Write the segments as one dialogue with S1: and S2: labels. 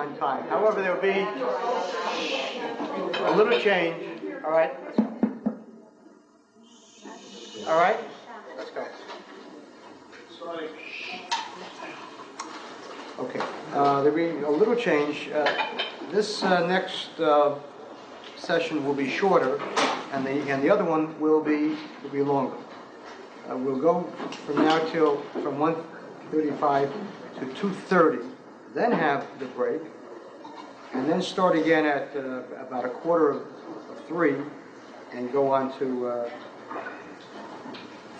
S1: on time. However, there will be a little change. All right, let's go. All right, let's go. Sorry. Okay, there will be a little change. This next session will be shorter, and the other one will be longer. We'll go from now till from 1:35 to 2:30, then have the break, and then start again at about 2:45, and go on to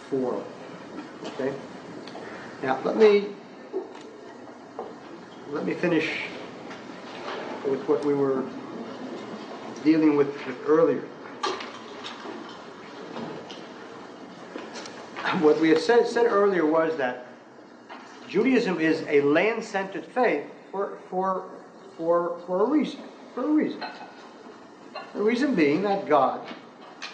S1: 4. Okay. Now let me finish with what we were dealing with earlier. What we had said earlier was that Judaism is a land-centered faith for a reason. For a reason. The reason being that God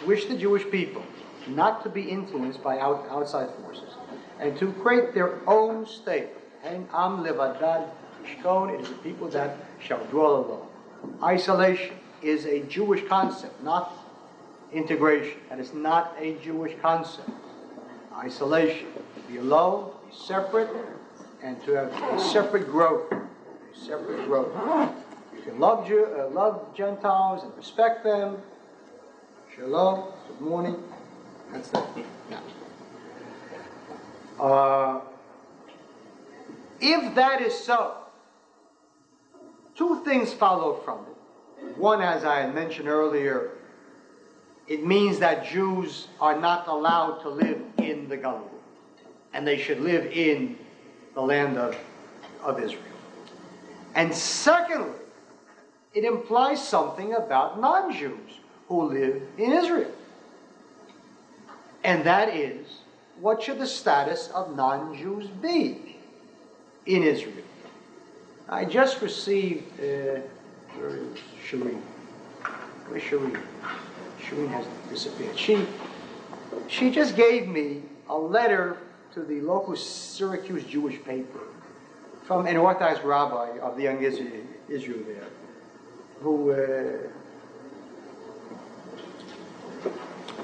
S1: wished the Jewish people not to be influenced by outside forces, and to create their own state. And Am levadad yishkon, it is a people that shall dwell alone. Isolation is a Jewish concept, not integration. That is not a Jewish concept. Isolation, to be alone, to be separate, and to have a separate growth. A separate growth. You can love Gentiles and respect them. Shalom, good morning. That's that. Now, if that is so, two things follow from it. One, as I had mentioned earlier, it means that Jews are not allowed to live in the Galilee, and they should live in the land of Israel. And secondly, it implies something about non-Jews who live in Israel. And that is, what should the status of non-Jews be in Israel? I just received, where is Shireen? Where's Shireen? Shireen has disappeared. She just gave me a letter to the local Syracuse Jewish paper from an Orthodox rabbi of the young Israel there, who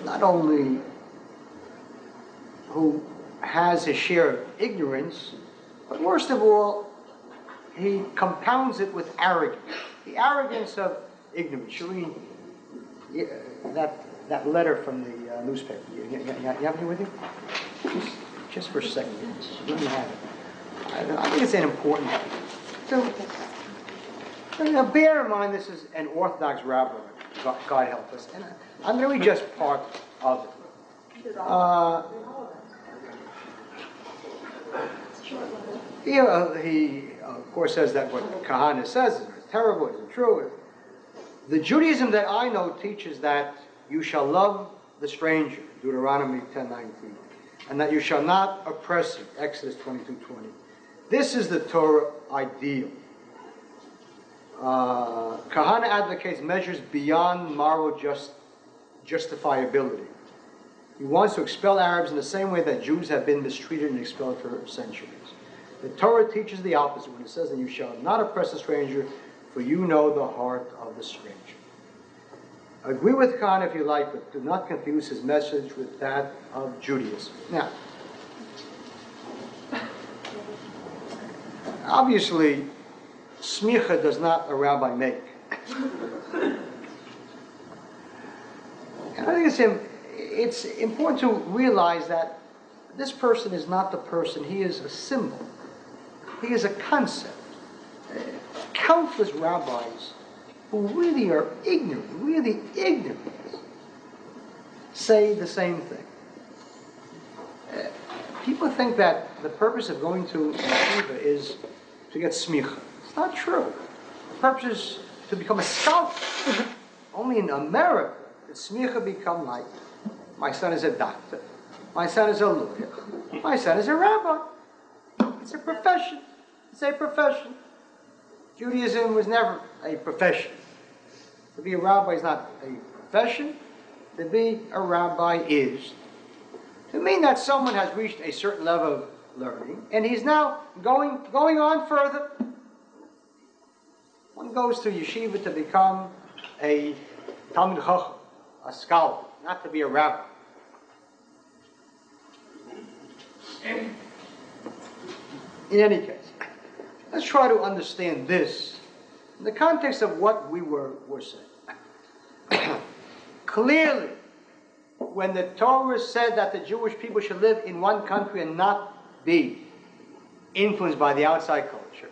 S1: not only who has his share of ignorance, but worst of all, he compounds it with arrogance. The arrogance of ignorance. Shireen, that letter from the newspaper, you have it with you? Just for a second. Let me have it. I think it's an important thing. So, now bear in mind this is an Orthodox rabbi, God help us, and I'm going to read just part of it. He of course says that what Kahane says is terrible, isn't true. The Judaism that I know teaches that you shall love the stranger, Deuteronomy 10:19, and that you shall not oppress him, Exodus 22:20. This is the Torah ideal. Kahane advocates measures beyond moral justifiability. He wants to expel Arabs in the same way that Jews have been mistreated and expelled for centuries. The Torah teaches the opposite when it says that you shall not oppress a stranger, for you know the heart of the stranger. Agree with Kahane if you like, but do not confuse his message with that of Judaism. Now, obviously, smicha does not a rabbi make. And I think it's important to realize that this person is not the person. He is a symbol. He is a concept. Countless rabbis who really are ignorant, say the same thing. People think that the purpose of going to yeshiva is to get smicha. It's not true. The purpose is to become a scholar. Only in America did smicha become like, my son is a doctor, my son is a lawyer, my son is a rabbi. It's a profession. It's a profession. Judaism was never a profession. To be a rabbi is not a profession. To be a rabbi is to mean that someone has reached a certain level of learning and he's now going on further. goes to yeshiva to become a Talmid Chacham, a scholar, not to be a rabbi. In any case, let's try to understand this in the context of what we were saying. Clearly, when the Torah said that the Jewish people should live in one country and not be influenced by the outside culture,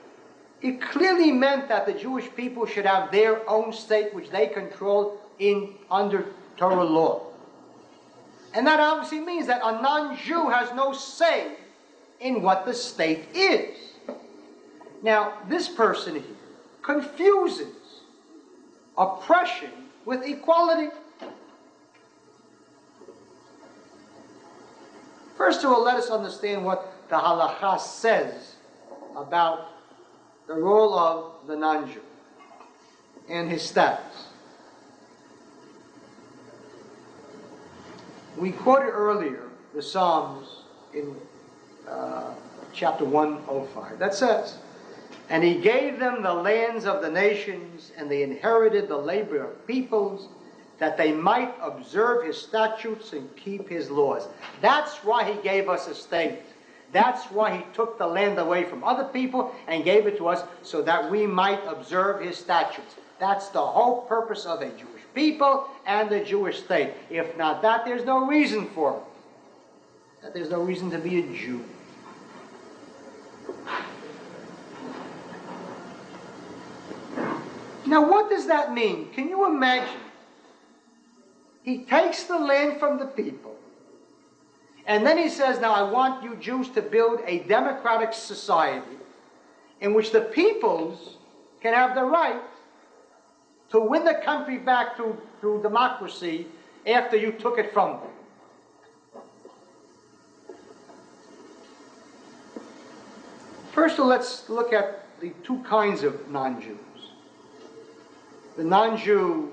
S1: it clearly meant that the Jewish people should have their own state which they control under Torah law. And that obviously means that a non-Jew has no say in what the state is. Now, this person here confuses oppression with equality. First of all, let us understand what the halakha says about the role of the non-Jew and his status. We quoted earlier the Psalms in chapter 105 that says, "And he gave them the lands of the nations, and they inherited the labor of peoples, that they might observe his statutes and keep his laws." That's why he gave us a state. That's why he took the land away from other people and gave it to us so that we might observe his statutes. That's the whole purpose of a Jewish people and the Jewish state. If not that, there's no reason for it. That there's no reason to be a Jew. Now, what does that mean? Can you imagine? He takes the land from the people, and then he says, now I want you Jews to build a democratic society in which the peoples can have the right to win the country back through democracy after you took it from them. First of all, let's look at the two kinds of non-Jews. The non-Jew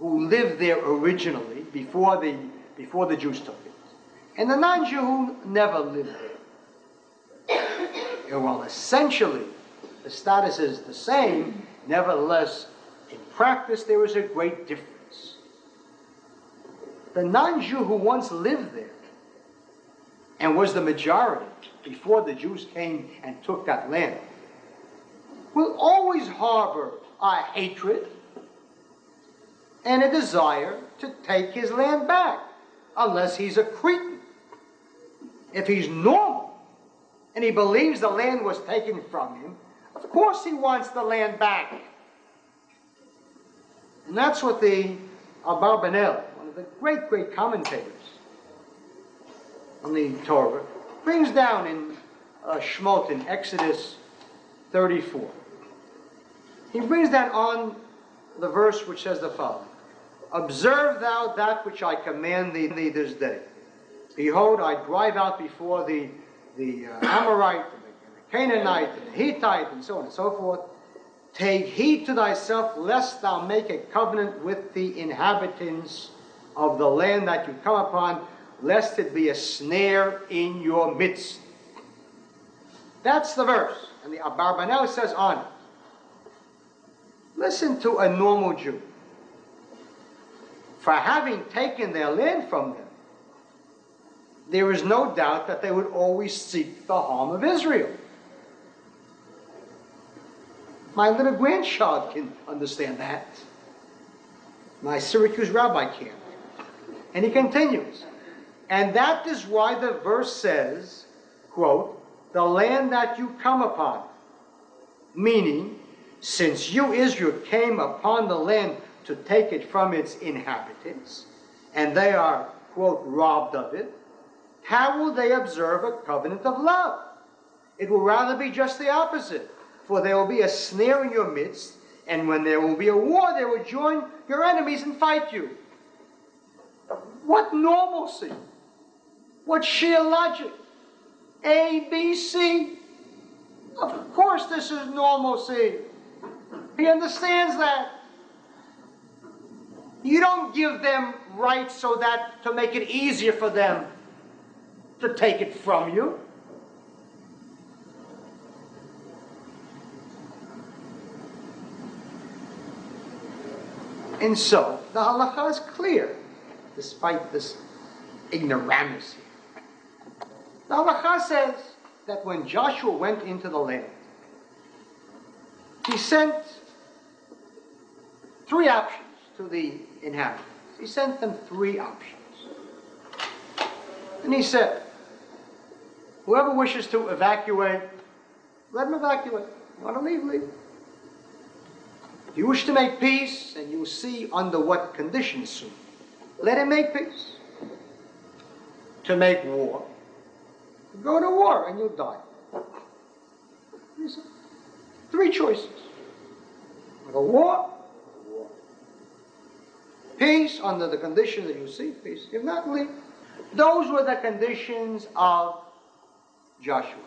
S1: who lived there originally before the Jews took it, and the non-Jew who never lived there. And while essentially the status is the same, nevertheless, in practice there is a great difference. The non-Jew who once lived there and was the majority before the Jews came and took that land will always harbor a hatred and a desire to take his land back, unless he's a Cretan. If he's normal, and he believes the land was taken from him, of course he wants the land back. And that's what the Abarbanel, one of the great commentators on the Torah, brings down in Shemot, in Exodus 34. He brings down on the verse which says the following: "Observe thou that which I command thee this day. Behold, I drive out before thee the Amorite, and the Canaanite, and the Hittite, and so on and so forth. Take heed to thyself, lest thou make a covenant with the inhabitants of the land that you come upon, lest it be a snare in your midst." That's the verse. And the Abarbanel says on it, listen to a normal Jew. For having taken their land from them, there is no doubt that they would always seek the harm of Israel. My little grandchild can understand that. My Syracuse rabbi can't. And he continues, "And that is why the verse says, quote, the land that you come upon, meaning, since you, Israel, came upon the land to take it from its inhabitants, and they are, quote, robbed of it, how will they observe a covenant of love? It will rather be just the opposite, for there will be a snare in your midst, and when there will be a war, they will join your enemies and fight you." What normalcy? What sheer logic? A, B, C. Of course this is normalcy. He understands that. You don't give them rights so that to make it easier for them to take it from you. And so, the halakha is clear, despite this ignoramus. The halakha says that when Joshua went into the land, he sent three options to the inhabitants. He sent them three options. And he said, whoever wishes to evacuate, let them evacuate. You want to leave, leave. If you wish to make peace, and you will see under what conditions soon, let him make peace. To make war, go to war and you'll die. Three choices. Go war. Peace under the condition that you see peace. If not, leave. Those were the conditions of Joshua.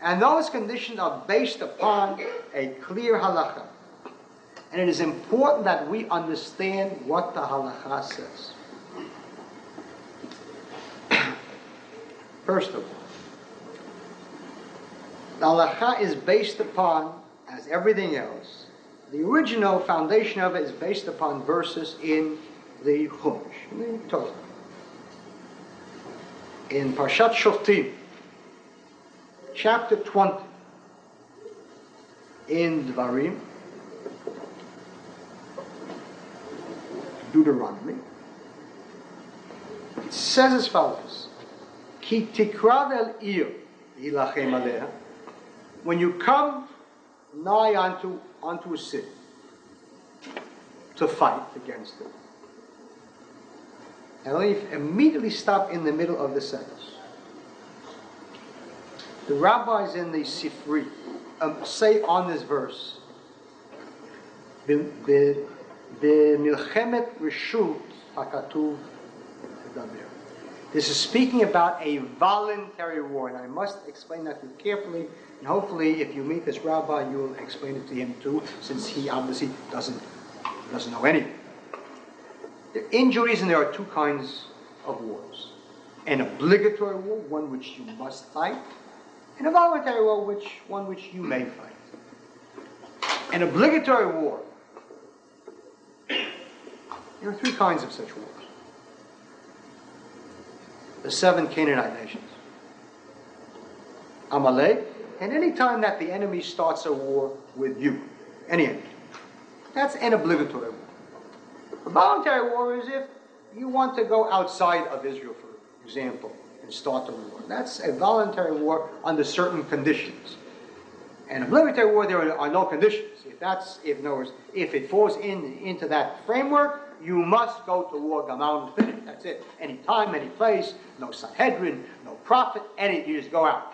S1: And those conditions are based upon a clear halakha. And it is important that we understand what the halakha says. First of all, the halakha is based upon, as everything else, the original foundation of it is based upon verses in the Chumash, in the Torah. In Parshat Shoftim, chapter 20, in Dvarim, Deuteronomy, it says as follows: Ki tikrav el ir yilachem aleha. When you come nigh onto a city to fight against it, and immediately stop in the middle of the sentence. The rabbis in the Sifri say on this verse, "B'milchemet reshut hakatuv daber." This is speaking about a voluntary war, and I must explain that to you carefully. And hopefully, if you meet this rabbi, you will explain it to him too, since he obviously doesn't know anything. In Judaism, there are two kinds of wars: an obligatory war, one which you must fight, and a voluntary war, one which you may fight. An obligatory war. There are three kinds of such wars. The 7 Canaanite nations. Amalek, and any time that the enemy starts a war with you, any enemy. That's an obligatory war. A voluntary war is if you want to go outside of Israel, for example, and start a war. That's a voluntary war under certain conditions. An obligatory war, there are no conditions. If it falls into that framework, you must go to war, gamal and finish. That's it. Any time, any place, no Sanhedrin, no prophet, you just go out.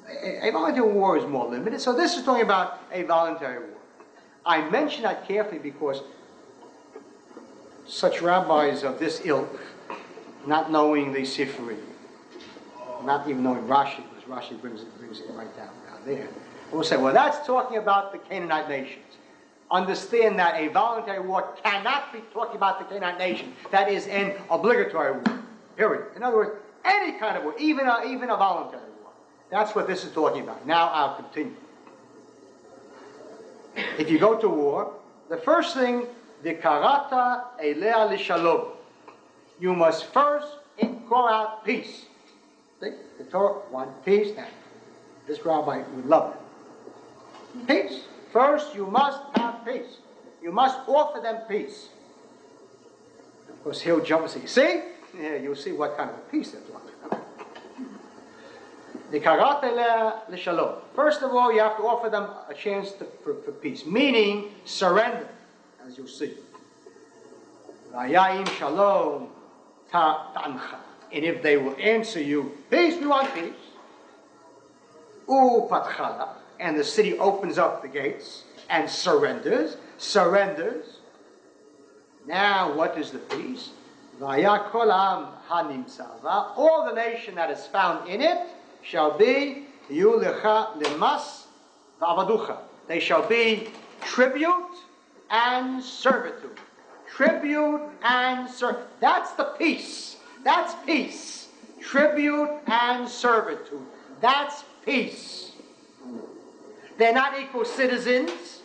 S1: A voluntary war is more limited, so this is talking about a voluntary war. I mention that carefully because such rabbis of this ilk, not knowing the Sifri, not even knowing Rashi, because Rashi brings it right down there, will say, well, that's talking about the Canaanite nations. Understand that a voluntary war cannot be talking about the Canaanite nation. That is an obligatory war, period. In other words, any kind of war, even a voluntary war. That's what this is talking about. Now I'll continue. If you go to war, the first thing, V'karata elea l'shalom. You must first call out peace. See? The Torah wants peace, and this rabbi would love it. Peace. First, you must have peace. You must offer them peace. Of course, he'll jump and say, see? Yeah, you'll see what kind of peace they're talking about. V'karata elea l'shalom. First of all, you have to offer them a chance for peace, meaning surrender. As you'll see. Vayayim shalom ta'ancha. And if they will answer you, peace, we want peace. Upatchala. And the city opens up the gates and surrenders. Now, what is the peace? Vayakolam hanimtzava. All the nation that is found in it shall be yulecha lemas v'avaducha. They shall be tribute and servitude. Tribute and servitude. That's the peace. That's peace. Tribute and servitude. That's peace. They're not equal citizens.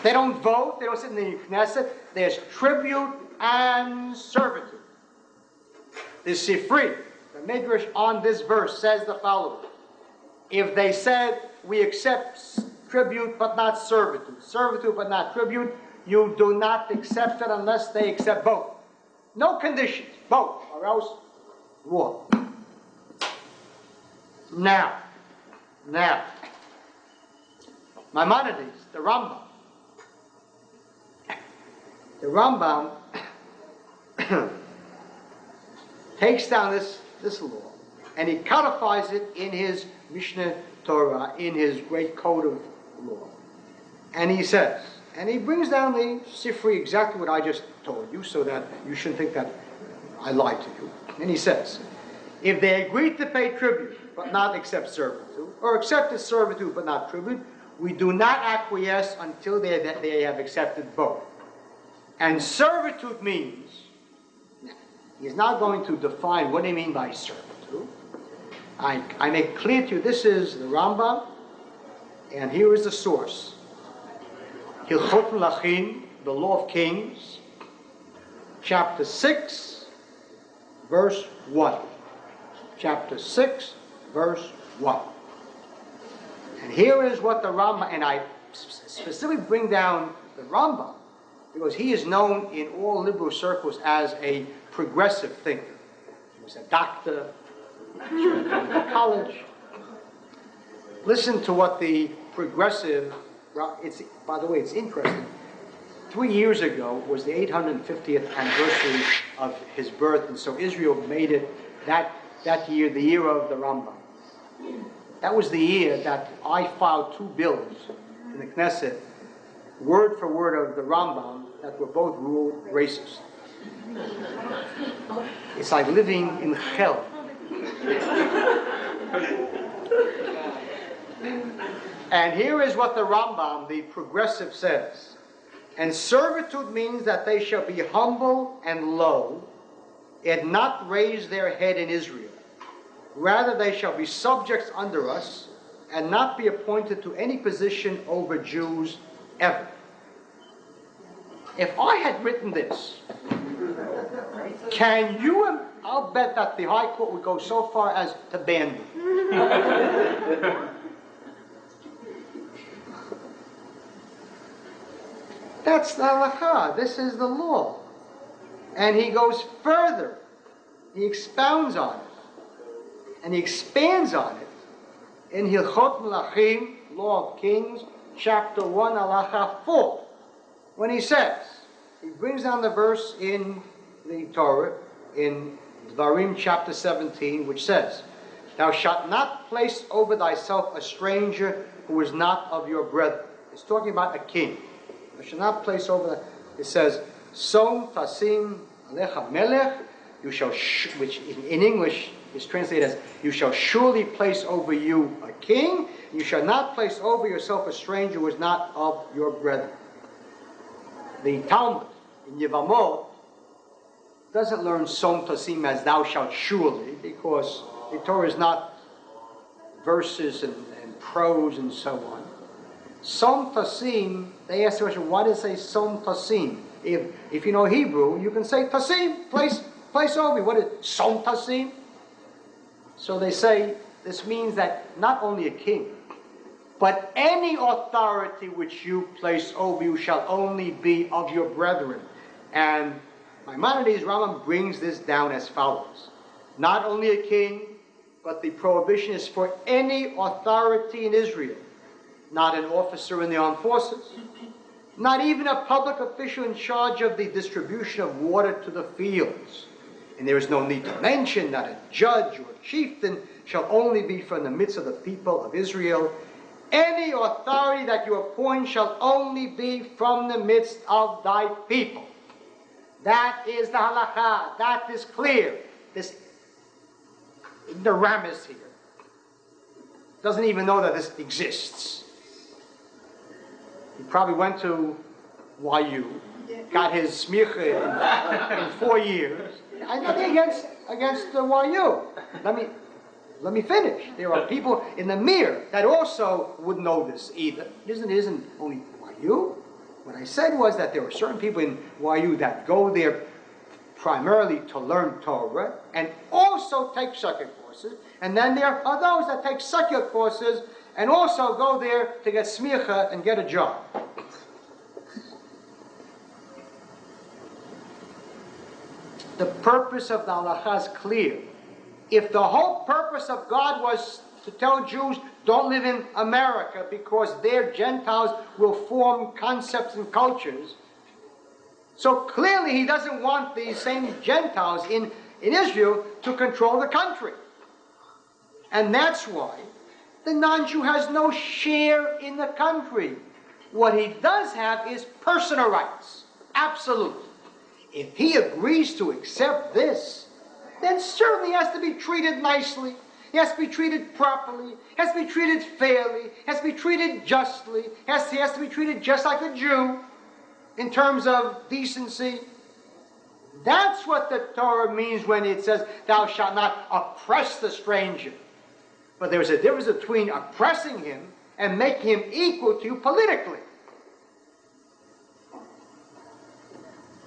S1: They don't vote, they don't sit in the Knesset. There's tribute and servitude. The Sifri, the Midrash on this verse says the following. If they said, we accept tribute but not servitude, servitude but not tribute, you do not accept it unless they accept both. No conditions, both, or else war. Now, Maimonides, the Rambam takes down this law and he codifies it in his Mishnah Torah, in his great code of law. And he says, and he brings down the Sifri exactly what I just told you, so that you shouldn't think that I lied to you. And he says, if they agree to pay tribute but not accept servitude, or accepted servitude but not tribute, we do not acquiesce until they have accepted both. And servitude means, he's not going to define what do you mean by servitude. I make clear to you, this is the Rambam, and here is the source. Hilchot Melachim, the Law of Kings, chapter 6, verse 1. Chapter 6, verse 1. And here is what the Rambam, and I specifically bring down the Rambam, because he is known in all liberal circles as a progressive thinker. He was a doctor, he went to college. Listen to what the progressive, by the way, it's interesting. 3 years ago was the 850th anniversary of his birth, and so Israel made it that year the year of the Rambam. That was the year that I filed 2 bills in the Knesset, word for word of the Rambam, that were both ruled racist. It's like living in hell. And here is what the Rambam, the progressive, says. And servitude means that they shall be humble and low, and not raise their head in Israel. Rather, they shall be subjects under us, and not be appointed to any position over Jews ever. If I had written this, I'll bet that the High Court would go so far as to ban me. That's the halakha. This is the law. And he goes further. He expounds on it. And he expands on it in Hilchot Melachim, Law of Kings, chapter 1, halacha 4. When he says, he brings down the verse in the Torah, in Dvarim chapter 17, which says, thou shalt not place over thyself a stranger who is not of your brethren. It's talking about a king. Thou shalt not place over, it says, Som tasim alecha melech, you shall, which in English is translated as, you shall surely place over you a king, you shall not place over yourself a stranger who is not of your brethren. The Talmud in Yevamot doesn't learn Som Tasim as thou shalt surely, because the Torah is not verses and prose and so on. Som Tasim, they ask the question, why does it say Som Tasim? If you know Hebrew, you can say Tasim, place over me. What is Som Tasim? So they say this means that not only a king, but any authority which you place over you shall only be of your brethren. And Maimonides Rambam brings this down as follows. Not only a king, but the prohibition is for any authority in Israel. Not an officer in the armed forces. Not even a public official in charge of the distribution of water to the fields. And there is no need to mention that a judge or a chieftain shall only be from the midst of the people of Israel. Any authority that you appoint shall only be from the midst of thy people. That is the halakha. That is clear. This ignoramus here doesn't even know that this exists. He probably went to YU, got his smicha in 4 years. I'm nothing against the YU. Let me finish. There are people in the Meir that also would know this either. It isn't only YU. What I said was that there were certain people in YU that go there primarily to learn Torah and also take secular courses. And then there are those that take secular courses and also go there to get smicha and get a job. The purpose of the halakha is clear. If the whole purpose of God was to tell Jews, don't live in America because their Gentiles will form concepts and cultures, so clearly he doesn't want these same Gentiles in Israel to control the country. And that's why the non-Jew has no share in the country. What he does have is personal rights. Absolute. If he agrees to accept this, then certainly he has to be treated nicely. He has to be treated properly. He has to be treated fairly. He has to be treated justly. He has to be treated just like a Jew in terms of decency. That's what the Torah means when it says, thou shalt not oppress the stranger. But there's a difference between oppressing him and making him equal to you politically.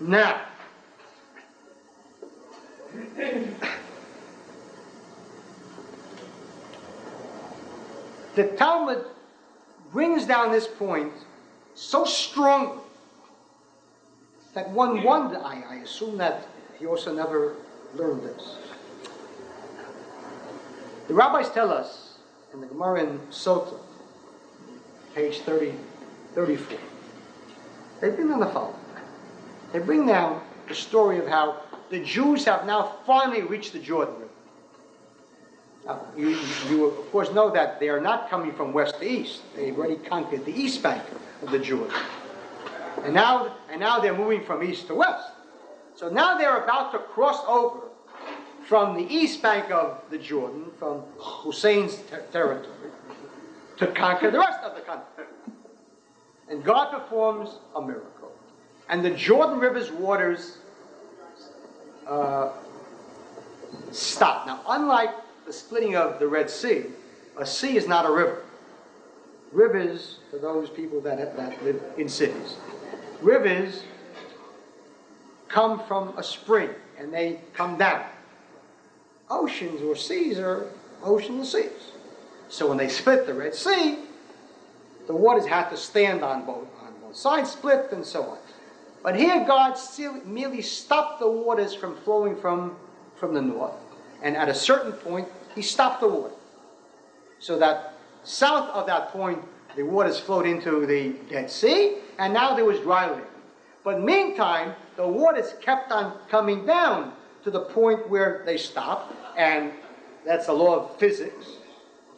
S1: Now, the Talmud brings down this point so strongly that one wonder, I assume that he also never learned this. The rabbis tell us in the Gemara in Sota, page 34, they bring down the following. They bring down the story of how the Jews have now finally reached the Jordan River. Now, you of course know that they are not coming from west to east. They've already conquered the east bank of the Jordan. And now they're moving from east to west. So now they're about to cross over from the east bank of the Jordan, from Hussein's territory, to conquer the rest of the country. And God performs a miracle. And the Jordan River's waters stop. Now, unlike the splitting of the Red Sea, a sea is not a river. Rivers, for those people that live in cities, rivers come from a spring and they come down. Oceans or seas are oceans and seas. So when they split the Red Sea, the waters had to stand on both sides, split, and so on. But here God still merely stopped the waters from flowing from the north. And at a certain point, he stopped the water. So that south of that point, the waters flowed into the Dead Sea, and now there was dry land. But meantime, the waters kept on coming down to the point where they stopped, and that's the law of physics.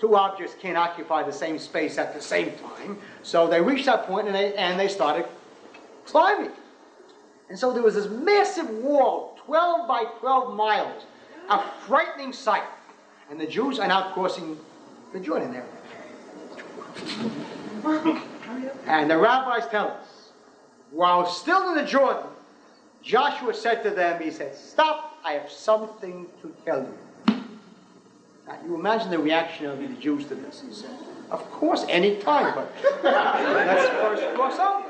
S1: Two objects can't occupy the same space at the same time. So they reached that point, and they started climbing. And so there was this massive wall, 12 by 12 miles, a frightening sight. And the Jews are now crossing the Jordan there. And the rabbis tell us, while still in the Jordan, Joshua said to them, he said, stop, I have something to tell you. Now, you imagine the reaction of the Jews to this. He said, of course, any time, but let's first cross over.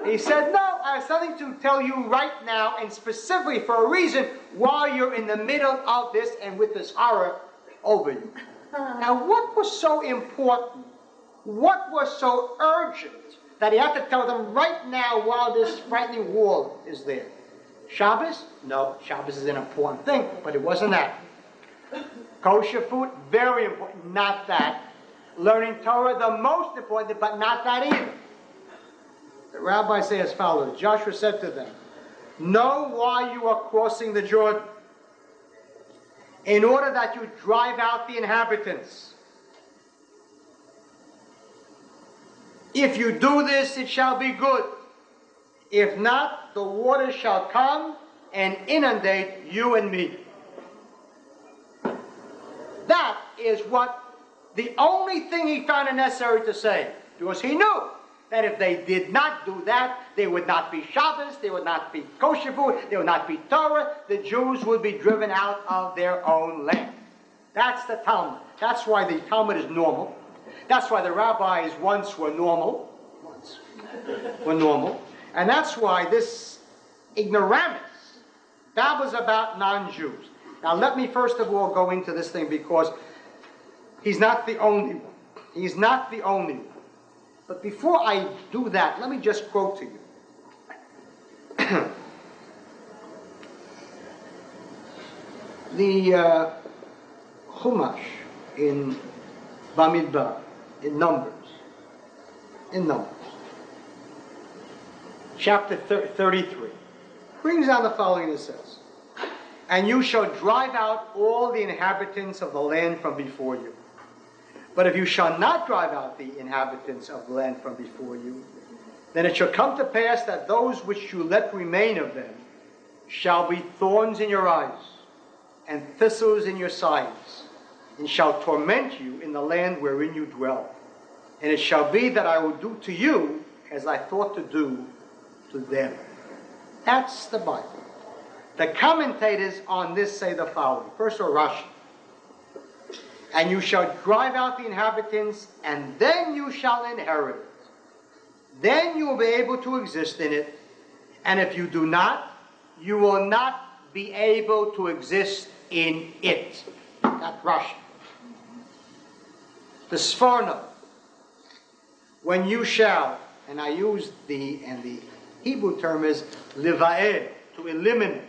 S1: He said, no, I have something to tell you right now, and specifically for a reason, while you're in the middle of this and with this horror over you. Now, what was so important? What was so urgent that he had to tell them right now while this frightening wall is there? Shabbos? No, Shabbos is an important thing, but it wasn't that. Kosher food? Very important, not that. Learning Torah? The most important, but not that either. The rabbis say as follows. Joshua said to them, know why you are crossing the Jordan. In order that you drive out the inhabitants. If you do this, it shall be good. If not, the waters shall come and inundate you and me. That is what the only thing he found it necessary to say. Because he knew that if they did not do that, there would not be Shabbos, there would not be kosher food, there would not be Torah. The Jews would be driven out of their own land. That's the Talmud. That's why the Talmud is normal. That's why the rabbis once were normal. parts were normal. And that's why this ignoramus babbles about non-Jews. Now let me first of all go into this thing, because he's not the only one. He's not the only one. But before I do that, let me just quote to you. The Chumash in Bamidbar, in Numbers, chapter 33, brings down the following. It says, "And you shall drive out all the inhabitants of the land from before you. But if you shall not drive out the inhabitants of the land from before you, then it shall come to pass that those which you let remain of them shall be thorns in your eyes and thistles in your sides, and shall torment you in the land wherein you dwell. And it shall be that I will do to you as I thought to do to them." That's the Bible. The commentators on this say the following. First of all, Rashi. "And you shall drive out the inhabitants, and then you shall inherit it. Then you will be able to exist in it. And if you do not, you will not be able to exist in it." That's Rashi. The Sforno. "When you shall," and I use the Hebrew term is liva'eh, to eliminate.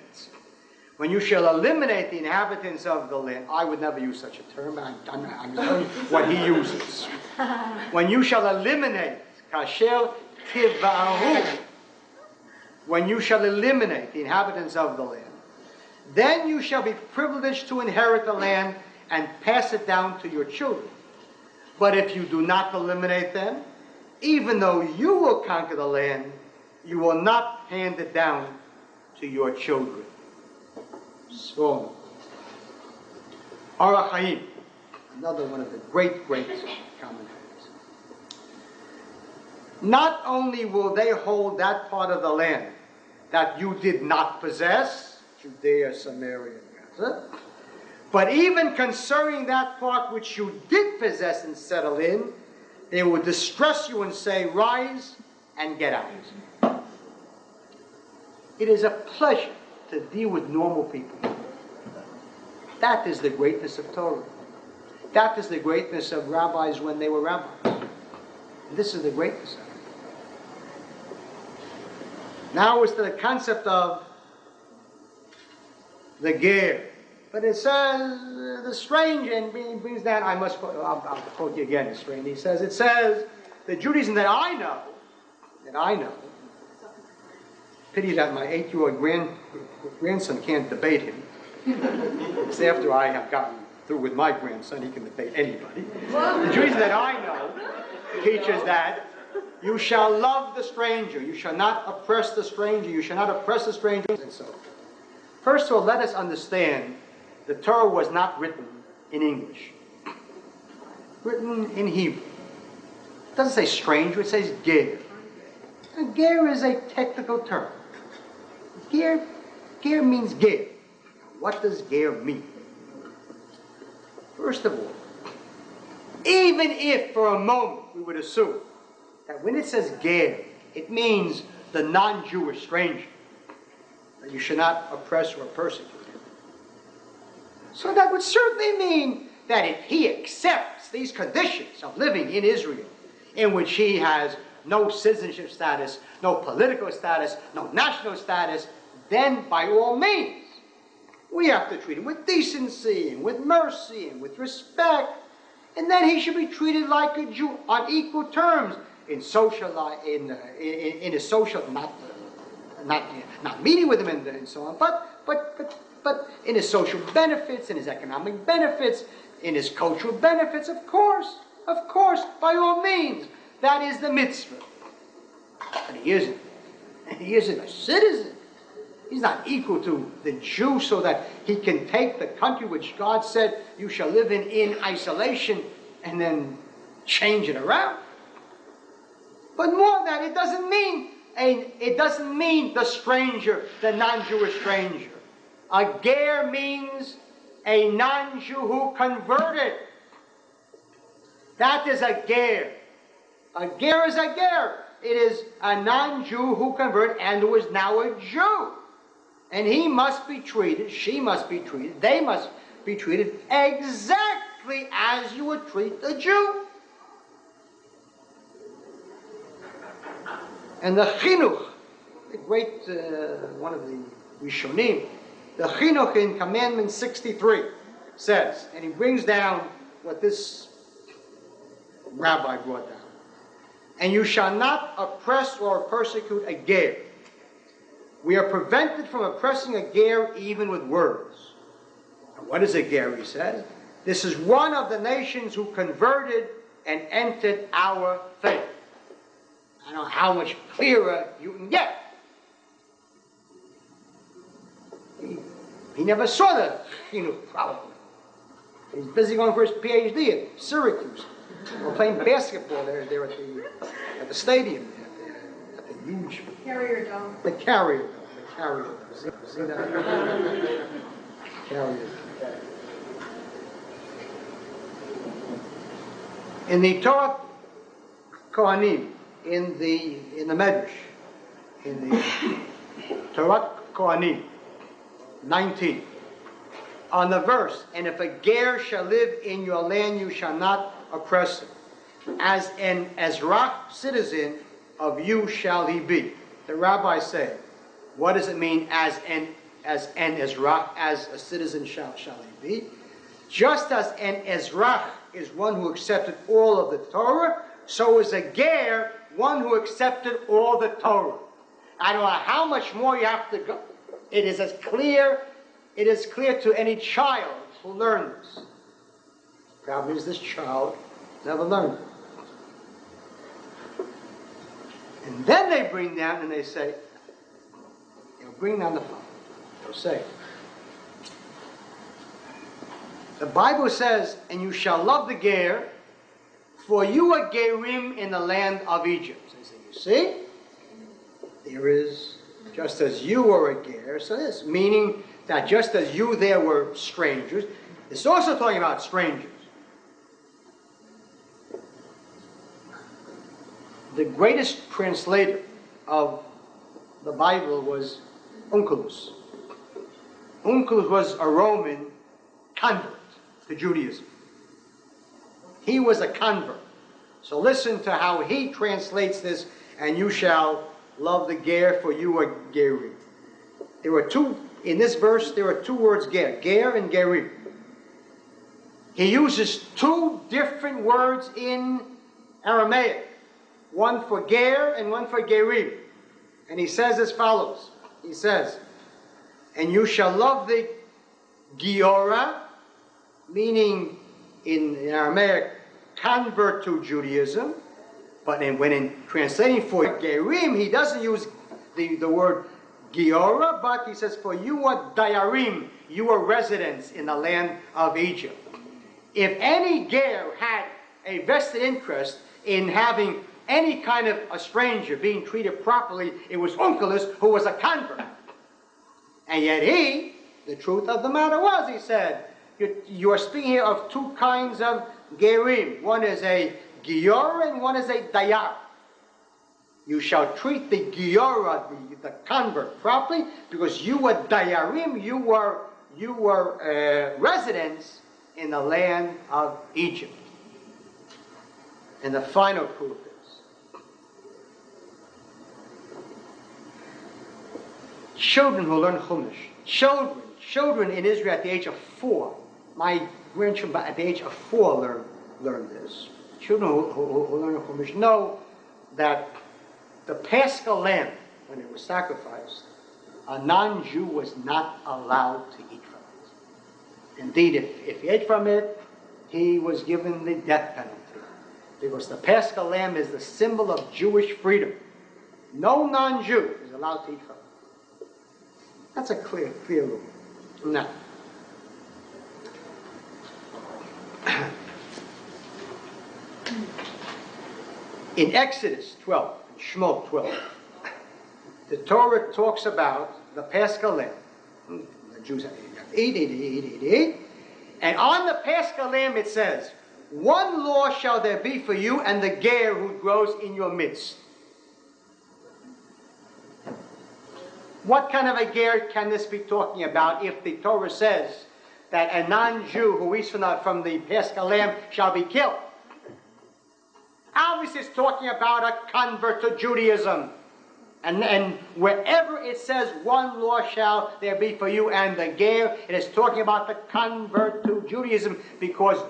S1: "When you shall eliminate the inhabitants of the land," I would never use such a term, I'm telling you what he uses. "When you shall eliminate, kasher tivahu," when you shall eliminate the inhabitants of the land, then you shall be privileged to inherit the land and pass it down to your children. But if you do not eliminate them, even though you will conquer the land, you will not hand it down to your children. So, Orach Chaim, another one of the great commentators. "Not only will they hold that part of the land that you did not possess, Judea, Samaria, and Gaza, but even concerning that part which you did possess and settle in, they will distress you and say, 'Rise and get out.'" It is a pleasure to deal with normal people. That is the greatness of Torah. That is the greatness of rabbis when they were rabbis. And this is the greatness of it. Now it's the concept of the ger. But it says the strange, and brings down, I'll quote you again, it's strange. It says, the Judaism that I know, pity that my 8-year-old grandson can't debate him. Because after I have gotten through with my grandson, he can debate anybody. The Judaism that I know teaches that you shall love the stranger, you shall not oppress the stranger, you shall not oppress the stranger, and so on. First of all, let us understand the Torah was not written in English. Written in Hebrew. It doesn't say stranger, it says ger. And ger is a technical term. Ger means ger. What does ger mean? First of all, even if for a moment we would assume that when it says ger, it means the non-Jewish stranger, that you should not oppress or persecute him. So that would certainly mean that if he accepts these conditions of living in Israel, in which he has no citizenship status, no political status, no national status, then by all means, we have to treat him with decency and with mercy and with respect. And then he should be treated like a Jew on equal terms in social life, in his social, not meeting with him and so on, but in his social benefits, in his economic benefits, in his cultural benefits, of course, by all means, that is the mitzvah. But he isn't a citizen. He's not equal to the Jew so that he can take the country which God said you shall live in isolation and then change it around. But more than that, it doesn't mean the stranger, the non-Jewish stranger. A ger means a non-Jew who converted. That is a ger. A ger is a ger. it is a non-Jew who converted and who is now a Jew. And he must be treated, she must be treated, they must be treated exactly as you would treat a Jew. And the chinuch, the great, one of the Rishonim, the chinuch in Commandment 63 says, and he brings down what this rabbi brought down. And you shall not oppress or persecute a ger. We are prevented from oppressing a ger even with words. And what is a ger, he says? This is one of the nations who converted and entered our faith. I don't know how much clearer you can get. He never saw the probably. He's busy going for his PhD at Syracuse. Or playing basketball there at the stadium. At the huge...
S2: Carrier dome.
S1: The carrier dome. The carrier dome. See that? Carrier dome. In the Torah Kohanim, in the Medrash, in the Torah Kohanim, 19, on the verse, and if a ger shall live in your land, you shall not oppress him. As an Ezrach citizen of you shall he be. The rabbis say, what does it mean as an Ezrach, as a citizen shall he be? Just as an Ezrach is one who accepted all of the Torah, so is a ger one who accepted all the Torah. I don't know how much more you have to go. It is clear to any child who learns. The problem is this child never learned it. And then they bring down and they say, they'll bring down the following. They'll say, the Bible says, and you shall love the ger, for you are gerim in the land of Egypt. So they say, you see, there is, just as you are a ger, so this, meaning that just as you there were strangers, it's also talking about strangers. The greatest translator of the Bible was Onkelos. Onkelos was a Roman convert to Judaism. He was a convert. So listen to how he translates this, and you shall love the ger, for you are gerim. There were two, in this verse, there are two words ger and gerim. He uses two different words in Aramaic. One for ger and one for gerim. And he says as follows. He says, and you shall love the giora, meaning in Aramaic, convert to Judaism. But when in translating for gerim, he doesn't use the word giora, but he says, for you are dayarim, you are residents in the land of Egypt. If any ger had a vested interest in having any kind of a stranger being treated properly, it was Onkelos who was a convert. And yet he, the truth of the matter was, he said, you are speaking here of two kinds of gerim. One is a giora and one is a dayar. You shall treat the giora, the convert, properly, because you were dayarim, you were residents in the land of Egypt. And the final proof is, children who learn Chumash, children in Israel at the age of 4, my grandchildren at the age of 4 learn this. Children who learn Chumash know that the Paschal lamb, when it was sacrificed, a non-Jew was not allowed to eat from it. Indeed, if he ate from it, he was given the death penalty. Because the Paschal lamb is the symbol of Jewish freedom. No non-Jew is allowed to eat from it. That's a clear rule. Now, in Exodus 12, Shemot 12, the Torah talks about the Paschal lamb. The Jews have to eat. And on the Paschal lamb it says, one law shall there be for you and the ger who grows in your midst. What kind of a ger can this be talking about if the Torah says that a non-Jew who eats from the Paschal lamb shall be killed? Obviously, it's talking about a convert to Judaism. And wherever it says one law shall there be for you and the ger, it is talking about the convert to Judaism because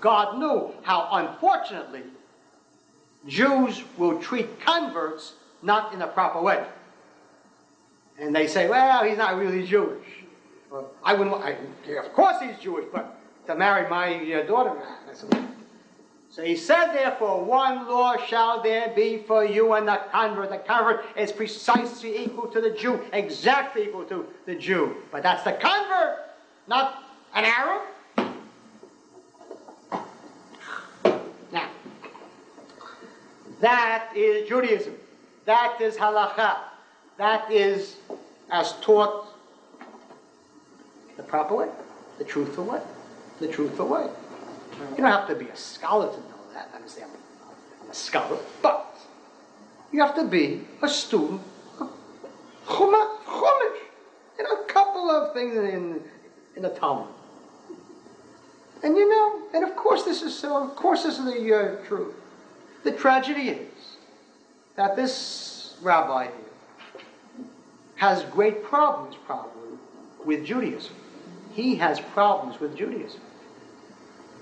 S1: God knew how, unfortunately, Jews will treat converts not in a proper way. And they say, well, he's not really Jewish. Well, of course he's Jewish, but to marry my daughter, so he said, therefore, one law shall there be for you and the convert. The convert is precisely equal to the Jew, exactly equal to the Jew. But that's the convert, not an Arab. Now, that is Judaism. That is halakha. That is as taught the proper way, the truthful way, the truthful way. You don't have to be a scholar to know that. I understand I'm a scholar, but you have to be a student of Chumash, and a couple of things in the Talmud. And and of course this is so. Of course this is the truth. The tragedy is that this rabbi here has great problems, probably, with Judaism. He has problems with Judaism.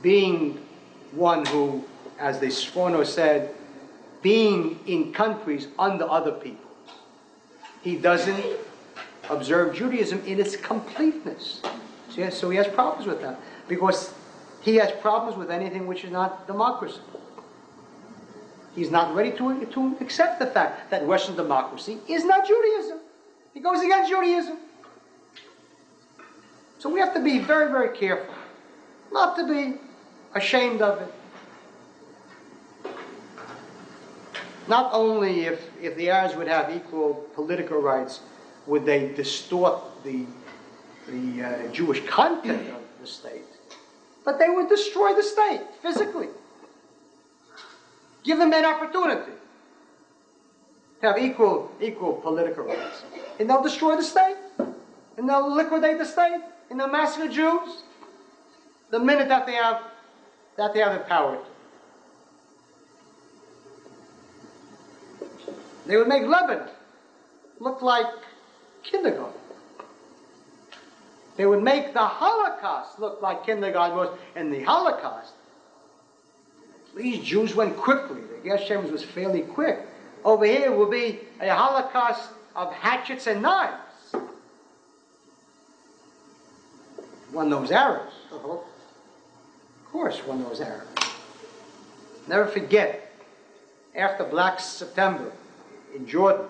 S1: Being one who, as the Sforno said, being in countries under other people. He doesn't observe Judaism in its completeness. So he has problems with that. Because he has problems with anything which is not democracy. He's not ready to accept the fact that Western democracy is not Judaism. He goes against Judaism. So we have to be very, very careful not to be ashamed of it. Not only if the Arabs would have equal political rights, would they distort the Jewish content of the state, but they would destroy the state physically. Give them an opportunity to have equal political rights. And they'll destroy the state. And they'll liquidate the state. And they'll massacre Jews the minute that they have the power to. They would make Lebanon look like kindergarten. They would make the Holocaust look like kindergarten was. And the Holocaust, these Jews went quickly. The Ger Shemesh was fairly quick. Over here will be a Holocaust of hatchets and knives. One knows Arabs. Of course one knows Arabs. Never forget, after Black September in Jordan,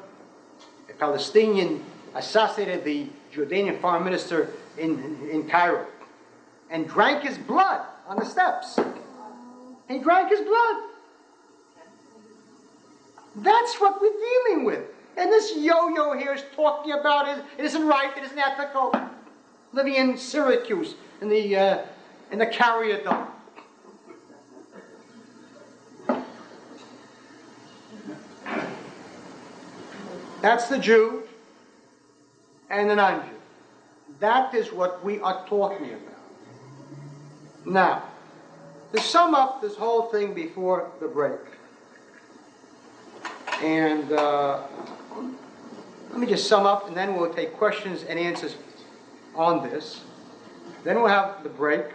S1: a Palestinian assassinated the Jordanian foreign minister in Cairo and drank his blood on the steps. He drank his blood. That's what we're dealing with. And this yo-yo here is talking about it isn't right, it isn't ethical. Living in Syracuse in the Carrier Dome. That's the Jew and the non-Jew. That is what we are talking about. Now, to sum up this whole thing before the break, and let me just sum up, and then we'll take questions and answers on this. Then we'll have the break,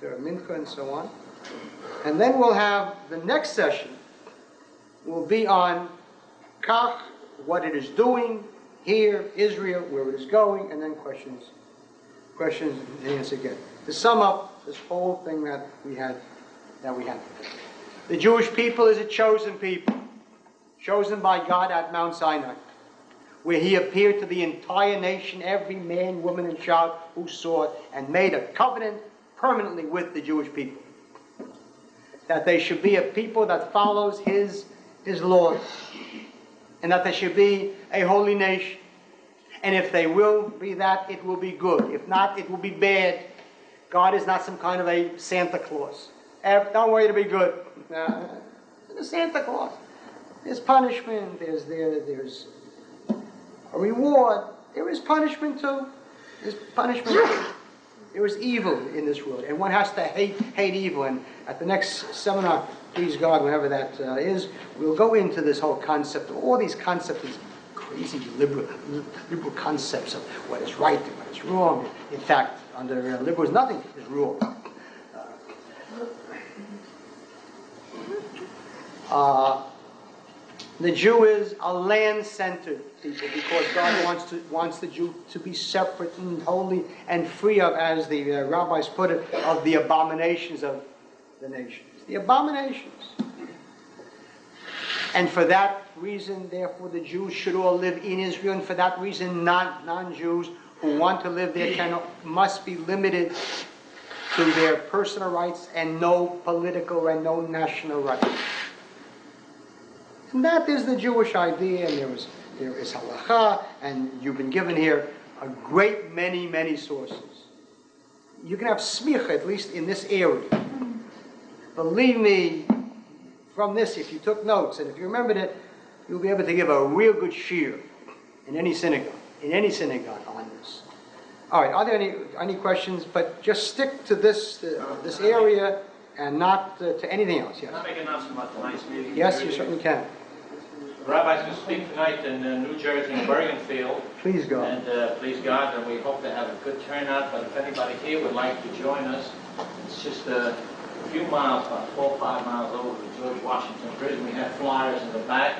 S1: the mincha and so on. And then we'll have the next session will be on Kach, what it is doing here, Israel, where it is going, and then questions and answers again. To sum up this whole thing that we had. The Jewish people is a chosen people, chosen by God at Mount Sinai, where he appeared to the entire nation, every man, woman, and child who saw it, and made a covenant permanently with the Jewish people. That they should be a people that follows his laws, and that they should be a holy nation. And if they will be that, it will be good. If not, it will be bad. God is not some kind of a Santa Claus. Don't worry, it'll be good. The Santa Claus. There's punishment. There's a reward, there is punishment too. There's punishment too. There is evil in this world, and one has to hate evil. And at the next seminar, please God, whenever that is, we'll go into this whole concept of all these concepts, these crazy liberal concepts of what is right and what is wrong. In fact, under liberals, nothing is wrong. The Jew is a land-centered people because God wants the Jew to be separate and holy and free of, as the rabbis put it, of the abominations of the nations. The abominations. And for that reason, therefore, the Jews should all live in Israel, and for that reason, non-Jews who want to live there must be limited to their personal rights and no political and no national rights. And that is the Jewish idea, and there is halacha, and you've been given here a great many sources. You can have smicha, at least in this area. Believe me, from this, if you took notes, and if you remembered it, you'll be able to give a real good shiur in any synagogue on this. All right, are there any questions? But just stick to this area and not to anything else. Yes.
S2: Can I make an announcement about tonight's meeting?
S1: Yes, you certainly can.
S2: The rabbi's going to speak tonight in New Jersey, in Bergenfield.
S1: Please go.
S2: And please God, and we hope to have a good turnout. But if anybody here would like to join us, it's just a few miles, about 4 or 5 miles over the George Washington Bridge. We have flyers in the back.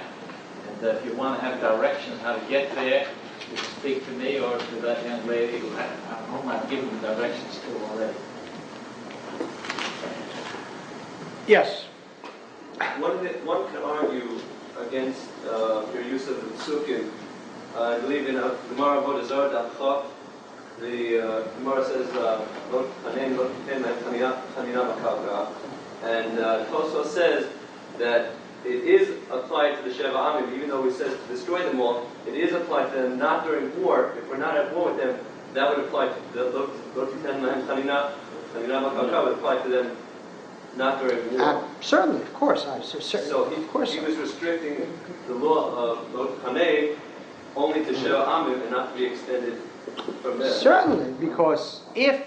S2: And if you want to have directions how to get there, you can speak to me or to that young lady whom I've given the directions to already.
S1: Yes.
S3: One can argue against your use of the psukim. I believe in Gemara Avodah Zarah Daf Chaf, the Gemara says, "Lo Kahane, lo Chanina Makavra," and Tosfos says that it is applied to the Sheva Amim, even though it says to destroy them all. It is applied to them not during war. If we're not at war with them, that would apply to the Lo Chanina Makavra would apply to them. Not during war.
S1: Certainly, of course.
S3: So he was restricting the law of Lo Kahane only to Sheva Amim and not to be extended from there.
S1: Certainly, because if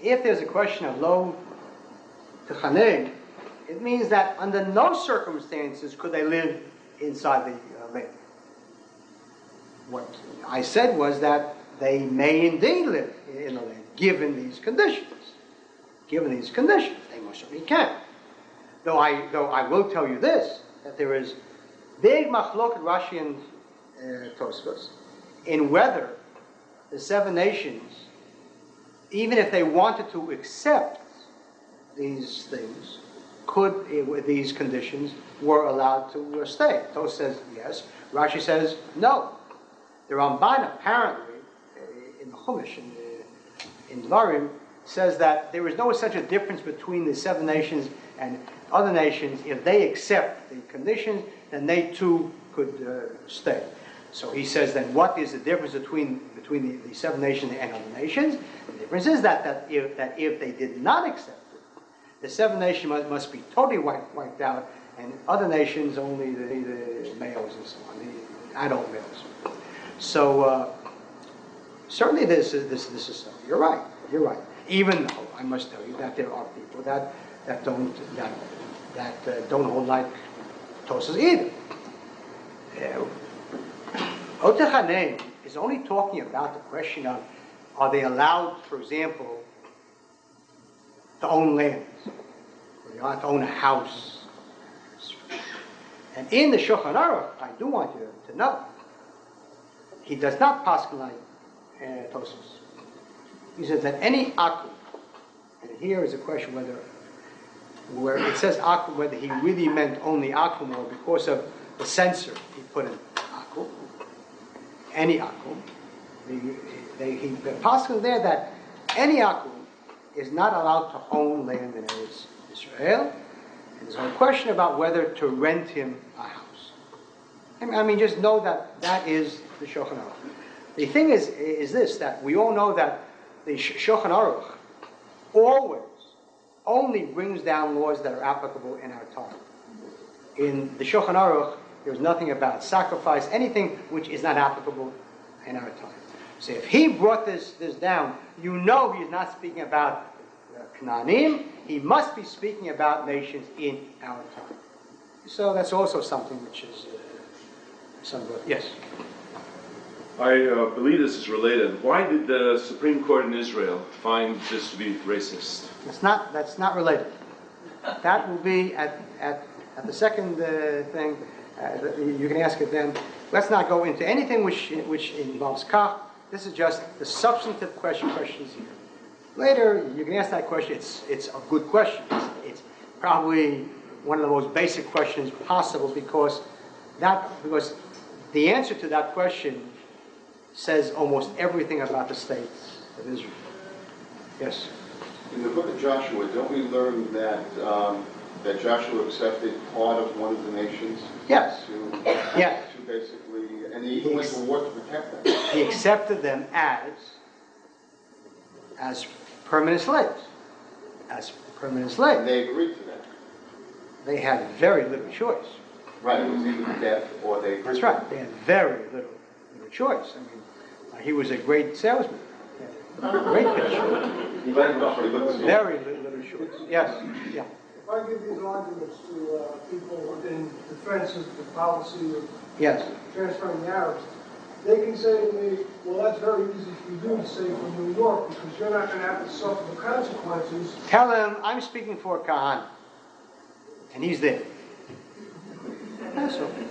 S1: there's a question of Lo Kahane, it means that under no circumstances could they live inside the land. What I said was that they may indeed live in the land, given these conditions. Given these conditions, they most certainly can. Though I will tell you this, that there is big machloket Rashi and Tosfos in whether the 7 nations, even if they wanted to accept these things, could, with these conditions, were allowed to stay. Tosfos says yes. Rashi says no. The Ramban apparently, in the Chumash, in Dvarim, says that there is no such a difference between the 7 nations and other nations. If they accept the conditions, then they too could stay. So he says then what is the difference between the 7 nations and other nations? The difference is that if they did not accept it, the 7 nations must be totally wiped out, and other nations only the males and so on, the adult males. So certainly this is so. You're right. Even though I must tell you that there are people that don't hold like Tosas either. Otechane is only talking about the question of, are they allowed, for example, to own land? Or they allowed to own a house? And in the Shulchan Aruch, I do want you to know, he does not paskin like Tosas. He says that any akum, and here is a question where it says akum, whether he really meant only akum or because of the censor he put in akum, any akum. He paskin there that any akum is not allowed to own land in Israel. And there's a question about whether to rent him a house. I mean, just know that is the Shulchan Aruch. The thing is this, that we all know that the Shulchan Aruch always only brings down laws that are applicable in our time. In the Shulchan Aruch, there's nothing about sacrifice, anything which is not applicable in our time. So if he brought this down, you know he's not speaking about Canaanim. He must be speaking about nations in our time. So that's also something which is somewhat, yes.
S4: I believe this is related. Why did the Supreme Court in Israel find this to be racist?
S1: That's not related. That will be at the second thing. You can ask it then. Let's not go into anything which involves kach. This is just the substantive questions here. Later, you can ask that question. It's a good question. It's probably one of the most basic questions possible because the answer to that question says almost everything about the state of Israel. Yes.
S5: In the book of Joshua, don't we learn that that Joshua accepted part of one of the nations?
S1: Yes.
S5: To basically, and he even went to war to protect them.
S1: He accepted them as permanent slaves. As permanent slaves.
S5: And they agreed to that.
S1: They had very little choice.
S5: Right, it was either death or they agreed.
S1: That's right. They had very little choice. I mean, he was a great salesman. Great pitcher. Very little choice. Yes. Yeah.
S6: If I give these arguments to people in defense of the policy of transferring the Arabs, they can say to me, well, that's very easy for you to say from New York because you're not going to have to suffer the consequences.
S1: Tell him I'm speaking for Kahane. And he's there. That's okay.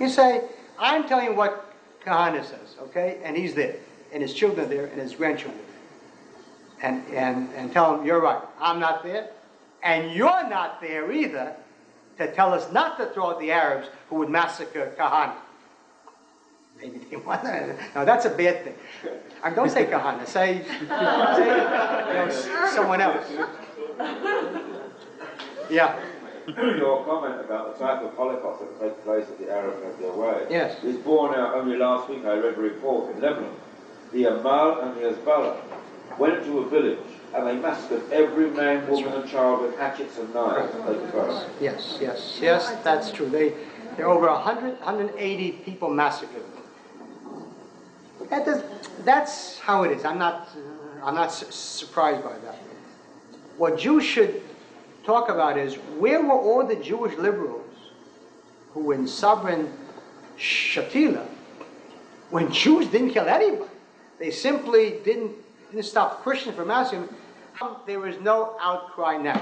S1: You say, I'm telling you what Kahane says, okay? And he's there. And his children are there and his grandchildren are there. And tell him, you're right. I'm not there. And you're not there either to tell us not to throw out the Arabs who would massacre Kahane. Maybe they want that. No, that's a bad thing. Don't say Kahane. Say someone else. Yeah.
S7: Your comment about the type of Holocaust that takes place if the Arabs have their way
S1: Yes.
S7: is borne out only last week. I read a report in Lebanon. The Amal and the Hezbollah went to a village and they massacred every man, woman and child with hatchets and knives to take place.
S1: Yes, that's true. There are over 180 people massacred. That's how it is. I'm not surprised by that. What Jews should talk about is where were all the Jewish liberals who were in sovereign Shatila when Jews didn't kill anybody? They simply didn't stop Christians from massacring. There was no outcry now.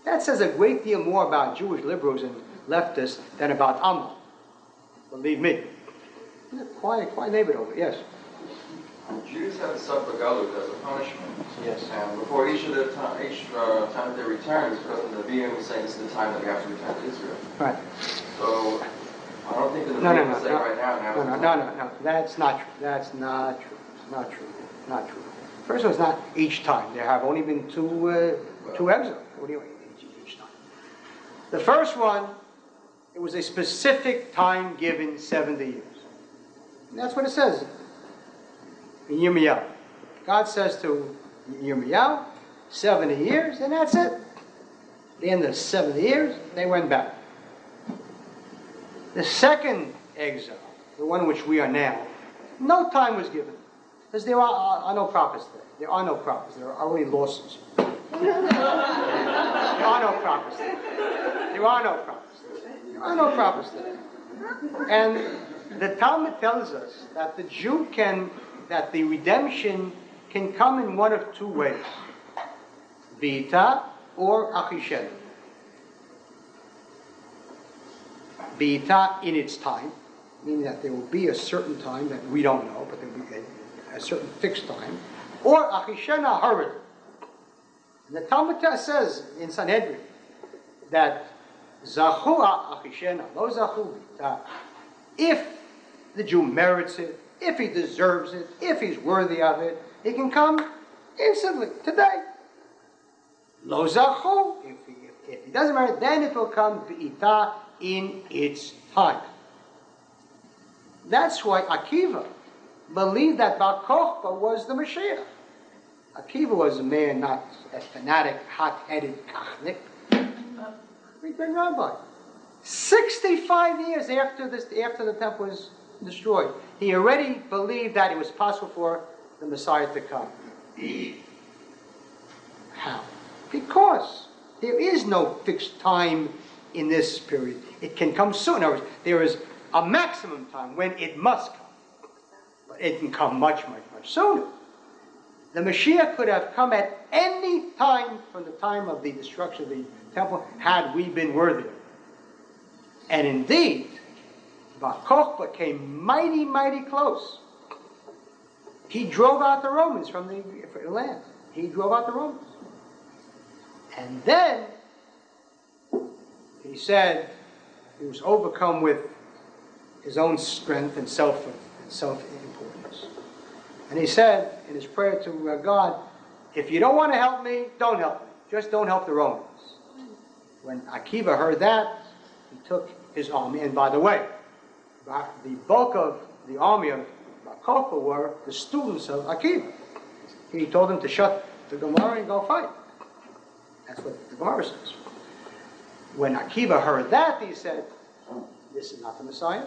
S1: That says a great deal more about Jewish liberals and leftists than about Amal. Believe me. Quiet neighborhood over. Yes.
S8: Jews had to suffer galus as a punishment.
S1: Yes.
S8: And before each time that they returned, because the Nevi'im was saying this is the time that we have to return to Israel.
S1: Right.
S8: So I don't think the Nevi'im will say right now.
S1: No. That's not true. That's not true. It's not true. Not true. First of all, it's not each time. There have only been two exiles. What do you mean each time? The first one, it was a specific time given, 70 years. And that's what it says in Yirmiyahu. God says to Yirmiyahu, 70 years, and that's it. At the end of 70 years, they went back. The second exile, the one which we are now, no time was given. Because there are no prophets there. There are no prophets. There are only losses. There are no prophets there. There are no prophets there. There are no prophets there. And the Talmud tells us that that the redemption can come in one of two ways. Bita or Achishen. Bita in its time, meaning that there will be a certain time that we don't know, but there will be a certain fixed time, or Achishena Harid. And the Talmud says in Sanhedrin that Zachu Achishena, lo Zachu Bita. If the Jew merits it, if he deserves it, if he's worthy of it, it can come instantly, today. Lo Zachu, if he doesn't merit it, then it will come B'ita in its time. That's why Akiva believed that Bar Kokhba was the Mashiach. Akiva was a man, not a fanatic, hot-headed Kahane, great rabbi. 65 years after the temple was destroyed. He already believed that it was possible for the Messiah to come. How? Because there is no fixed time in this period. It can come soon. In other words, there is a maximum time when it must come. But it can come much, much, much sooner. The Mashiach could have come at any time from the time of the destruction of the temple had we been worthy of it. And indeed, Bar Kokhba came mighty, mighty close. He drove out the Romans from the land. He drove out the Romans. And then, he said, he was overcome with his own strength and self-importance. And he said in his prayer to God, if you don't want to help me, don't help me. Just don't help the Romans. When Akiva heard that, he took his army. And by the way, the bulk of the army of Bar Kokhba were the students of Akiva. He told them to shut the Gemara and go fight. That's what the Gemara says. When Akiva heard that, he said, this is not the Messiah.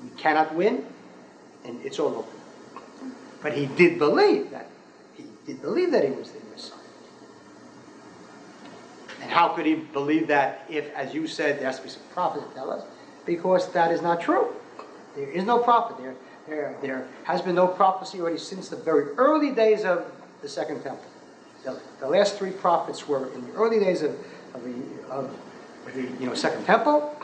S1: We cannot win, and it's all over. But he did believe that. He was the Messiah. And how could he believe that if, as you said, there has to be some prophet to tell us? Because that is not true. There is no prophet. There has been no prophecy already since the very early days of the Second Temple. The last three prophets were in the early days of the Second Temple,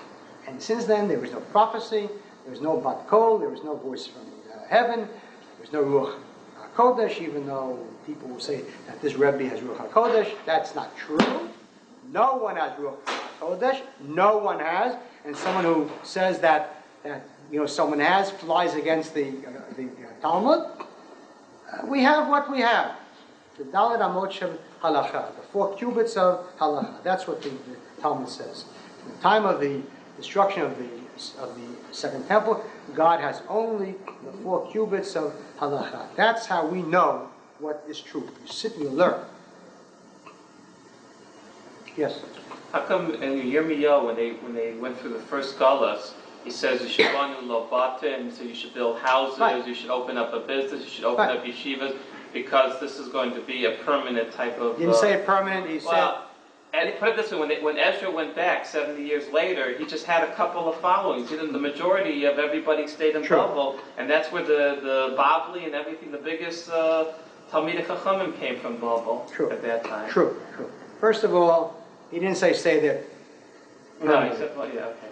S1: and since then there was no prophecy, there was no bat kol, there was no voice from heaven, there was no ruach hakodesh. Even though people will say that this Rabbi has ruach hakodesh, that's not true. No one has ruach hakodesh. No one has, and someone who says that someone has flies against the Talmud. We have what we have. The Dalet Amot Shel Halacha, the 4 cubits of Halacha. That's what the Talmud says. In the time of the destruction of the Second Temple, God has only the 4 cubits of Halacha. That's how we know what is true. You sit and you learn. Yes?
S9: How come in Yirmiyahu, when they went through the first Galas, he says you should banu lobatim, so you should build houses, right. You should open up a business, you should open up yeshivas, because this is going to be a permanent type of...
S1: He didn't say permanent, he said...
S9: And put it this way, when Ezra went back 70 years later, he just had a couple of followings. The majority of everybody stayed in Babel, and that's where the Bavli and everything, the biggest Talmidei Chachamim came from Babel at that time.
S1: True. First of all, he didn't say stay there.
S9: No, he said, well, yeah, okay.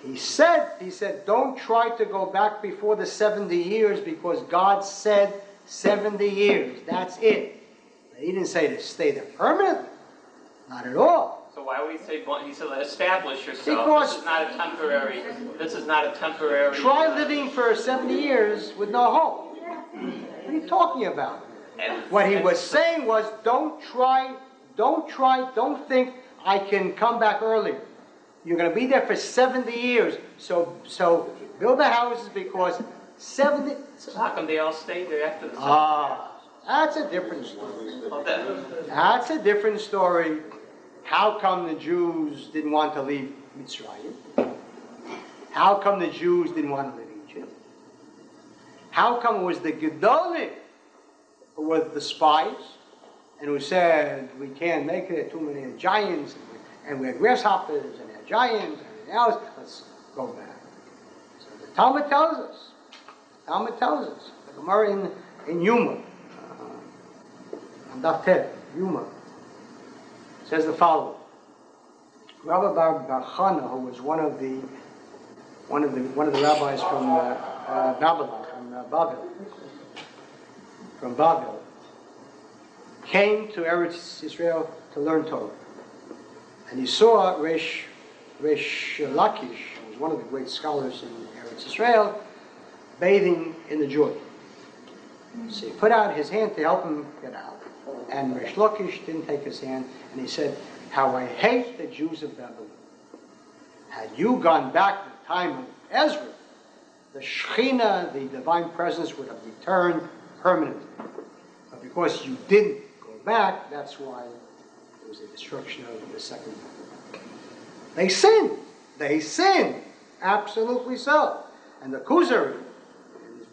S1: He said, don't try to go back before the 70 years because God said 70 years. That's it. But he didn't say to stay there permanently. Not at all.
S9: So why would he say, he said, establish yourself.
S1: Because
S9: this is not a temporary...
S1: Try living for 70 years with no hope. What are you talking about? What he was saying was, don't think I can come back earlier. You're going to be there for 70 years. So build the houses because 70...
S9: So how come they all stayed there after the 70
S1: that's a different story. That's a different story. How come the Jews didn't want to leave Mitzrayim? How come the Jews didn't want to leave Egypt? How come it was the Gedolim who were the spies and who said, we can't make it, too many giants, and we had grasshoppers, and we had giants, and everything else, let's go back. So the Talmud tells us, the Gemara in Yuma, Daf Tet, Yuma, says the following. Rabbi Bar Chana, who was one of the rabbis from Babylon, from Babel, came to Eretz Israel to learn Torah, and he saw Resh Lakish, who was one of the great scholars in Eretz Israel, bathing in the Jordan. So he put out his hand to help him get out. And Resh Lakish didn't take his hand, and he said, how I hate the Jews of Babylon. Had you gone back to the time of Ezra, the Shekhinah, the divine presence, would have returned permanently. But because you didn't go back, that's why there was a destruction of the second temple. They sinned. Absolutely so. And the Kuzari,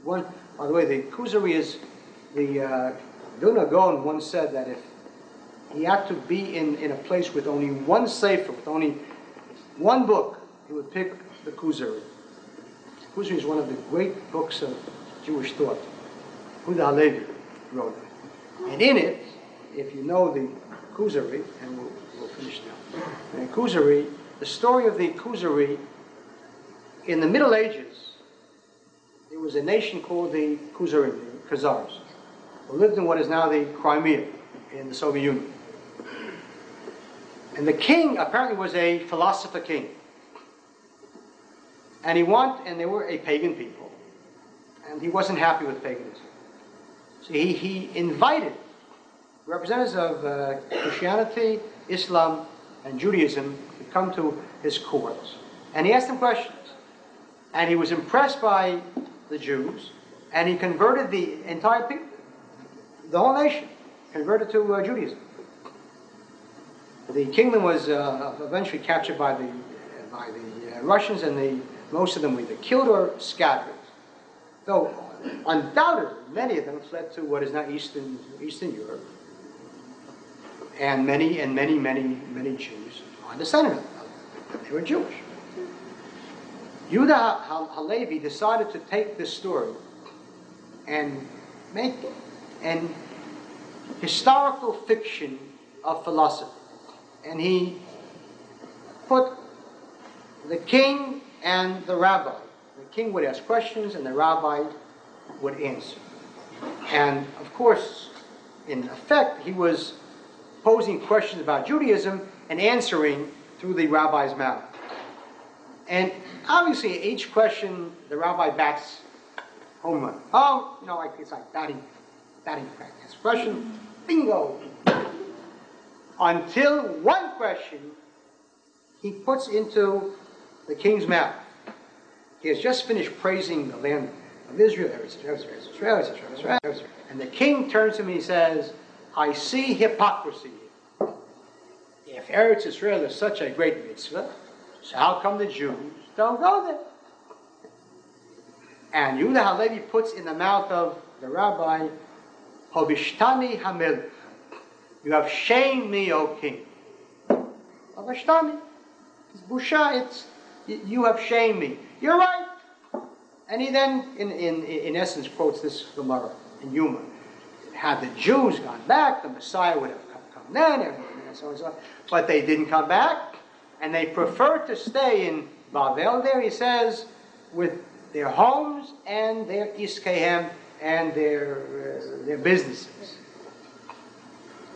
S1: one, by the way, the Kuzari is, the Vilna Gaon once said that if he had to be in a place with only one sefer, with only one book, he would pick the Kuzari. Kuzari is one of the great books of Jewish thought. Huda Halevi wrote it. And in it, if you know the Kuzari, and we'll finish now. And Kuzari, the story of the Kuzari, in the Middle Ages, there was a nation called the Khuzarim, the Khazars, who lived in what is now the Crimea in the Soviet Union. And the king apparently was a philosopher king. And they were a pagan people. And he wasn't happy with paganism. So he invited representatives of Christianity, Islam, and Judaism to come to his courts. And he asked them questions. And he was impressed by the Jews, and he converted the entire people, the whole nation, converted to Judaism. The kingdom was eventually captured by the Russians, and most of them were either killed or scattered. Though undoubtedly many of them fled to what is now Eastern Europe, and many Jews are descended of them. They were Jewish. Yehuda Halevi decided to take this story and make an historical fiction of philosophy. And he put the king and the rabbi. The king would ask questions and the rabbi would answer. And of course, in effect, he was posing questions about Judaism and answering through the rabbi's mouth. And obviously, each question, the rabbi bats home run. Oh, it's like batting practice. Question, bingo. Until one question he puts into the king's mouth. He has just finished praising the land of Israel. And the king turns to him and he says, I see hypocrisy. If Eretz Israel is such a great mitzvah, so how come the Jews don't go there? And Yehuda Halevi puts in the mouth of the rabbi, Hovishhtani Hamelech. You have shamed me, O king. Hovishhtani. It's busha, you have shamed me. You're right. And he then, in essence, quotes this Gemara in Yuma. Had the Jews gone back, the Messiah would have come then, and so on and so on. But they didn't come back. And they preferred to stay in Bavel there, he says, with their homes and their iskehem and their businesses.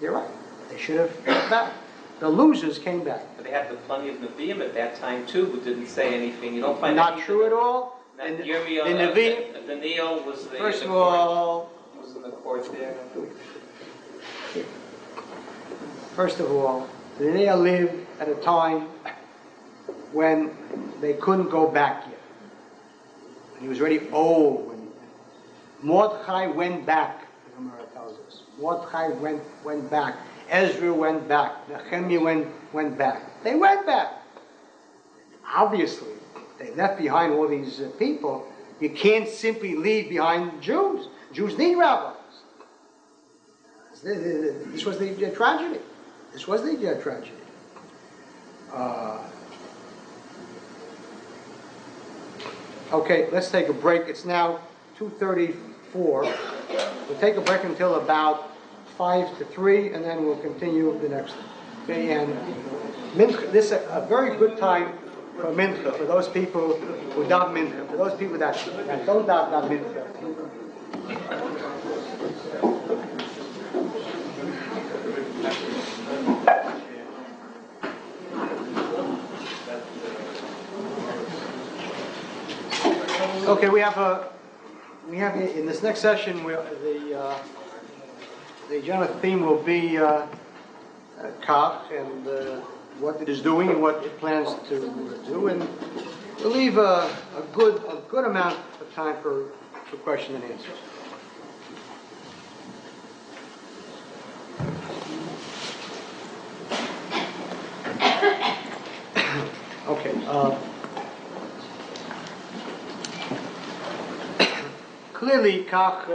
S1: You're right. They should have come back. The losers came back.
S9: But they had plenty of Nevi'im at that time too, who didn't say anything. You don't find
S1: not true at all.
S9: The Nevi'im was the
S1: first of all,
S9: was in the court there.
S1: First of all, they lived at a time when they couldn't go back yet. He was already old when Mordechai went back, the Gemara tells us. Mordechai went back. Ezra went back. Nehemiah went back. They went back. Obviously, they left behind all these people. You can't simply leave behind Jews. Jews need rabbis. This was the tragedy. This was the tragedy. Okay, let's take a break. It's now 2:34. We'll take a break until about 5 to 3, and then we'll continue the next one. Okay, and Mincha, this is a very good time for Mincha, for those people who daven Mincha, for those people that don't daven Mincha. Okay, we have in this next session the general theme will be Kach and what it is doing and what it plans to do, and we'll leave a good amount of time for question and answers. Okay. clearly, Kach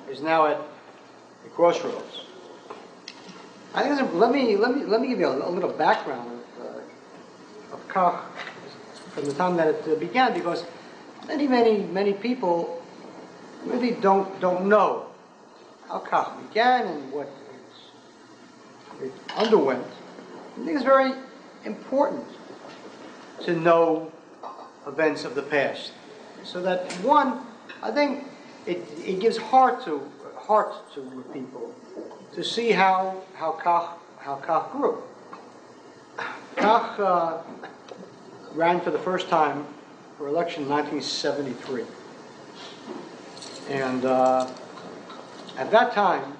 S1: is now at a crossroads. I think let me give you a little background of Kach from the time that it began, because many people really don't know how Kach began and what it underwent. I think it's very important to know events of the past, so that one, I think it gives heart to people to see how Kach grew. Kach ran for the first time for election in 1973, and at that time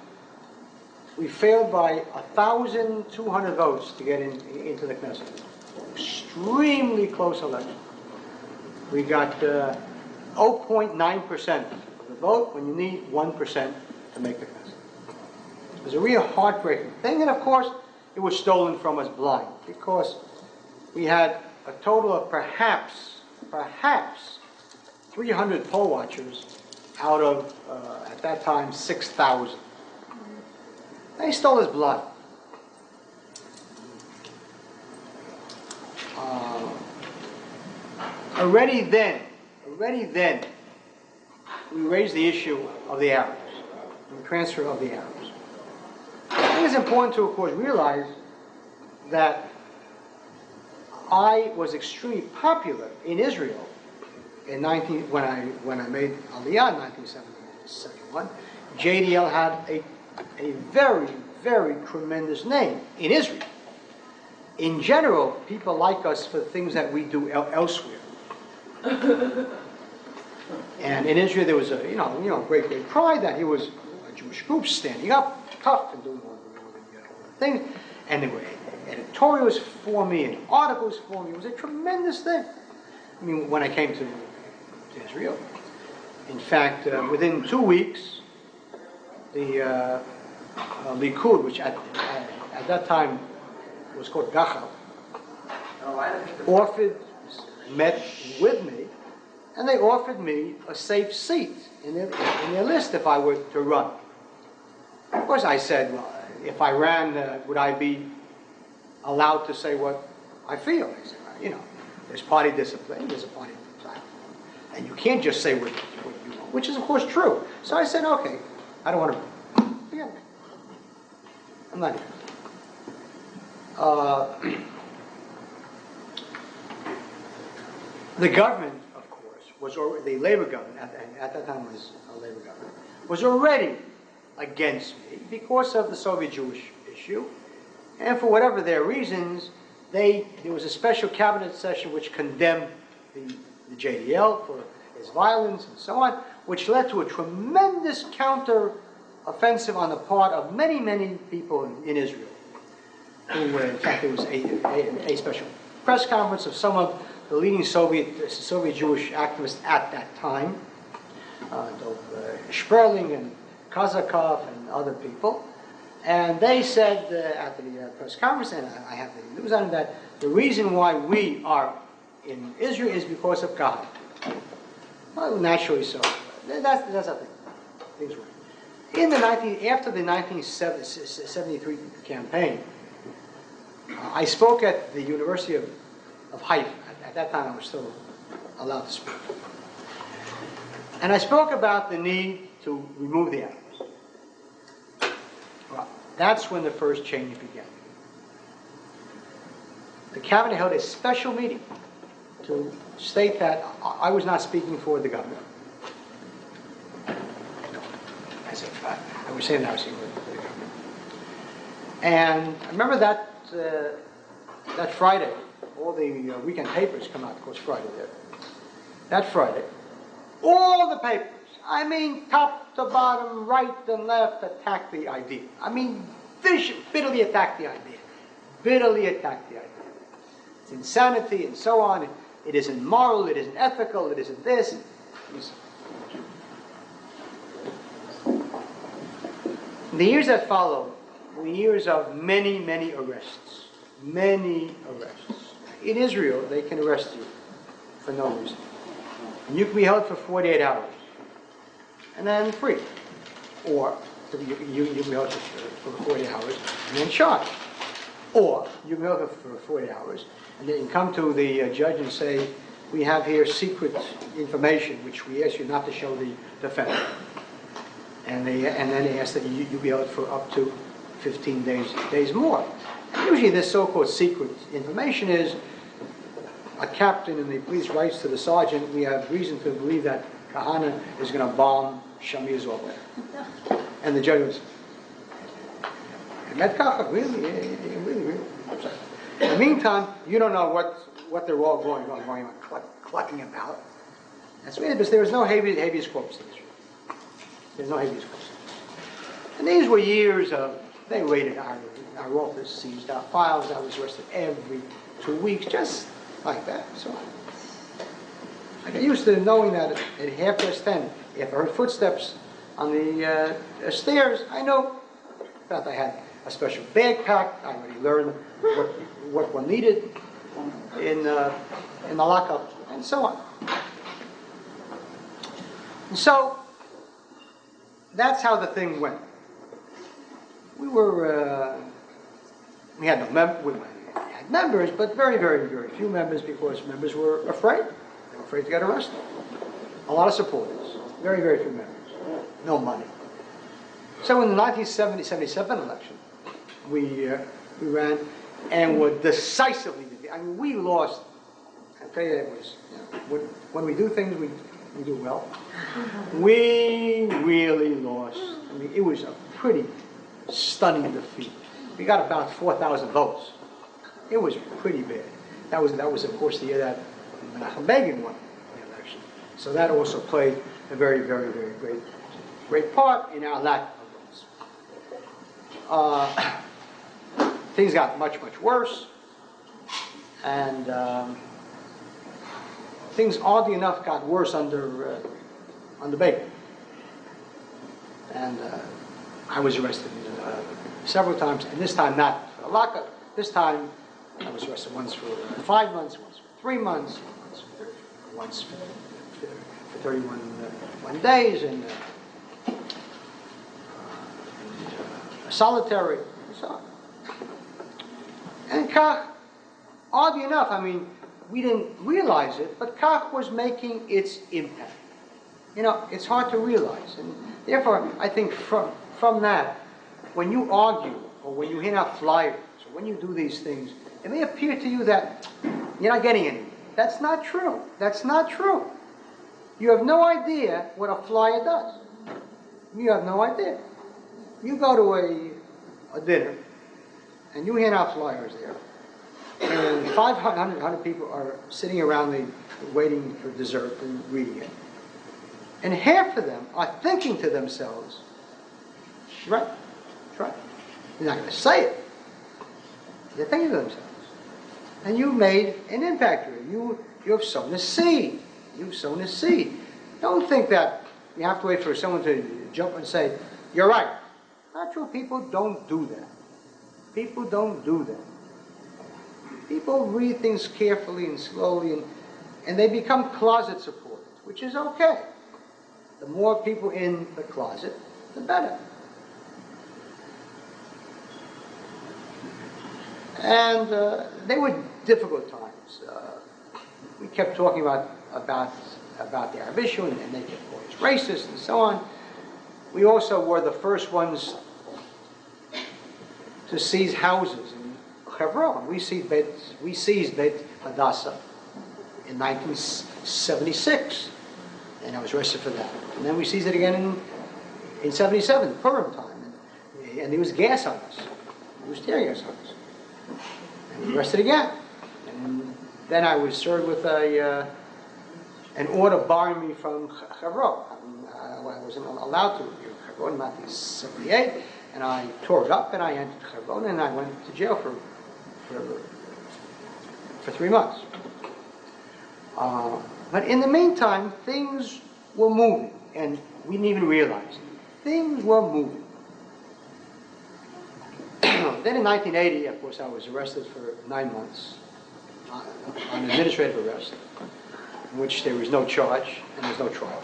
S1: we failed by 1,200 votes to get into the Knesset. Extremely close election. We got 0.9% of the vote when you need 1% to make the Knesset. It was a real heartbreaking thing, and of course, it was stolen from us blind, because we had a total of perhaps 300 poll watchers out of, at that time, 6,000. They stole his blood. Already then, we raised the issue of the Arabs, the transfer of the Arabs. I think it's important to, of course, realize that I was extremely popular in Israel when I made Aliyah in 1971. JDL had a very, very tremendous name in Israel. In general, people like us for things that we do elsewhere. And in Israel, there was a great pride that he was a Jewish group standing up, tough, and doing all the things. And there were editorials for me and articles for me. It was a tremendous thing. I mean, when I came to Israel, in fact, within 2 weeks, the Likud, which at that time was called Gachal, met with me, and they offered me a safe seat in their list if I were to run. Of course, I said, well, if I ran, would I be allowed to say what I feel? I said, well, there's party discipline, there's a party platform, and you can't just say what you want, which is, of course, true. So I said, okay, I don't want to run. Forget it. I'm not here. The government, of course, the Labor government, at that time was a Labor government, was already against me because of the Soviet Jewish issue. And for whatever their reasons, there was a special cabinet session which condemned the JDL for its violence and so on, which led to a tremendous counter-offensive on the part of many, many people in Israel. In fact, there was a special press conference of some of the leading Soviet Jewish activists at that time, Sperling and Kazakov and other people. And they said at the press conference, and I have the news on it, that the reason why we are in Israel is because of Kahane. Well, naturally so. That's how things were. After the 1973 campaign, I spoke at the University of Haifa. At that time, I was still allowed to speak. And I spoke about the need to remove the Arabs. Well, that's when the first change began. The cabinet held a special meeting to state that I was not speaking for the government. As if I was saying that I was speaking for the government. And I remember that Friday, all the weekend papers come out, of course, Friday there. That Friday, all the papers, I mean, top to bottom, right and left, attacked the idea. I mean, bitterly attacked the idea. Bitterly attacked the idea. It's insanity and so on. It isn't moral, it isn't ethical, it isn't this. The years that followed were years of many, many arrests. Many arrests. In Israel, they can arrest you for no reason. And you can be held for 48 hours. and then free. Or you can be held for 40 hours and then charged. Or you can be held for 40 hours and then you can come to the judge and say, we have here secret information which we ask you not to show the defendant. And then they ask that you be held for up to 15 days more. And usually this so-called secret information is a captain in the police writes to the sergeant, we have reason to believe that Kahane is going to bomb Shamir's over. And the judge was, really. In the meantime, you don't know what they're all going on, clucking about. That's weird, because there was no habeas corpus in Israel. There's no habeas corpus. And these were years of, they raided our office, seized our files, I was arrested every 2 weeks, just like that. So I got used to knowing that at 10:30, if I heard footsteps on the stairs, I know that I had a special bag packed. I already learned what one needed in the lockup, and so on. And so that's how the thing went. We had members, but very, very, very few members, because members were afraid. They were afraid to get arrested. A lot of supporters, very, very few members, no money. So in the 1977 election, we ran and were decisively defeated. I mean, we lost. I tell you, it was, when we do things, we do well. We really lost. I mean, it was a pretty stunning defeat. We got about 4,000 votes. It was pretty bad. That was of course the year that Menachem Begin won the election. So that also played a very, very, very great part in our lack of votes. Things got much, much worse, and things oddly enough got worse under Begin. And I was arrested several times, and this time not for the lockup. This time I was arrested once for 5 months, once for 3 months, once for 31 days, and solitary, and so on. And Kach, oddly enough, I mean, we didn't realize it, but Kach was making its impact. It's hard to realize, and therefore, I think from that, when you argue, or when you hand out flyers, or when you do these things, it may appear to you that you're not getting anything. That's not true. That's not true. You have no idea what a flyer does. You have no idea. You go to a dinner, and you hand out flyers there, and 500 people are sitting around waiting for dessert and reading it. And half of them are thinking to themselves, right, right. They're not going to say it. They're thinking to themselves. And you made an impact here. You have sown a seed. You've sown a seed. Don't think that you have to wait for someone to jump and say, you're right. Not true. People don't do that. People don't do that. People read things carefully and slowly, and they become closet supporters, which is okay. The more people in the closet, the better. And they were difficult times. We kept talking about the Arab issue, and they kept calling us racist and so on. We also were the first ones to seize houses in Hebron. We seized Beit Hadassah in 1976, and I was arrested for that. And then we seized it again in 77, Purim time, and there was gas on us. There was tear gas on us. And we arrested again. And then I was served with an order barring me from Hebron. I wasn't allowed to leave Hebron in 1978, and I tore it up, and I entered Hebron, and I went to jail for 3 months. But in the meantime, things were moving, and we didn't even realize it. Things were moving. Then in 1980, of course, I was arrested for 9 months on administrative arrest, in which there was no charge and there was no trial.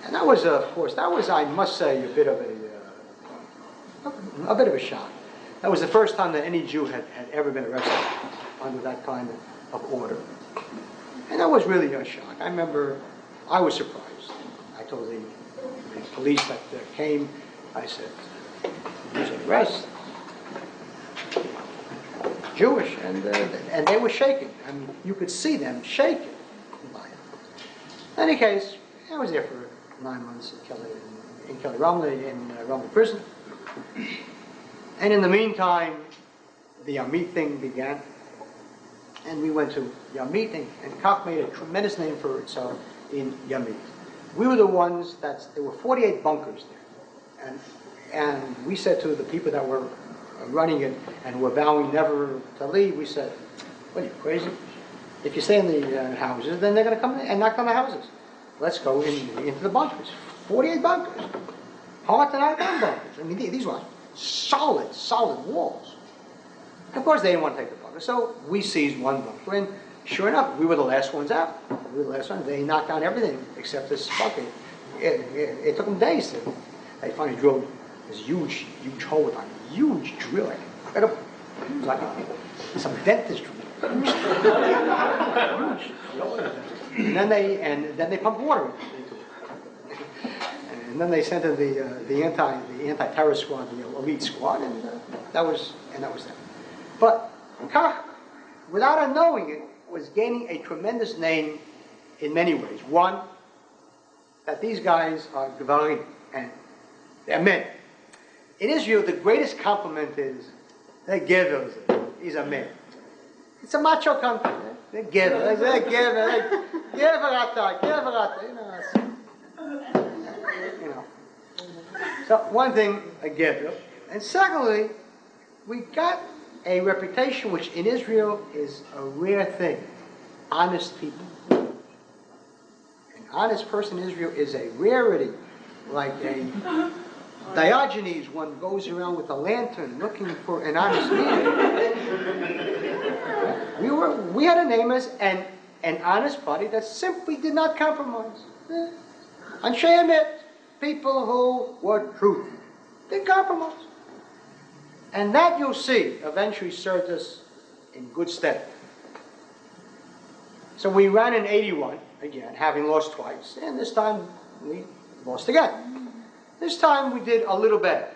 S1: And And that was, of course, I must say, a bit of a shock. That was the first time that any Jew had ever been arrested under that kind of order. And that was really a shock. I remember I was surprised. I told the police that came, I said, "There's an arrest. Jewish," and they were shaking. I mean, you could see them shaking by it. In any case, I was there for 9 months in Kelly Romney, in Romney prison. And in the meantime, the Yamit thing began. And we went to Yamit, and Kach made a tremendous name for itself in Yamit. We were the ones there were 48 bunkers there. And we said to the people that were running it and were vowing never to leave, we said, "What are you, crazy? If you stay in the houses, then they're going to come and knock on the houses. Let's go into the bunkers." 48 bunkers. Hard to knock down bunkers. I mean, these were solid walls. Of course, they didn't want to take the bunker, so we seized one bunker. And sure enough, we were the last ones out. We were the last ones. They knocked down everything except this bunker. It took them days they finally drilled this huge hole with a huge drill, like incredible. It was like some dentist drill. Huge drill. And then they pumped water into it. And then they sent in the anti-terror squad, the elite squad, and that was that. But Kach, without our knowing it, was gaining a tremendous name in many ways. One, that these guys are Gvarim, and they're men. In Israel, the greatest compliment is, they're gevers, he's a man. It's a macho country. They're gevers, geverata, you know. So one thing, a gever. And secondly, we got a reputation which in Israel is a rare thing. Honest people. An honest person in Israel is a rarity. Like a Diogenes, one goes around with a lantern looking for an honest man. We had a name as an honest party that simply did not compromise. Anshe Emet, people who were truth, didn't compromise. And that, you'll see, eventually served us in good stead. So we ran in 81, again, having lost twice, and this time we lost again. This time we did a little better.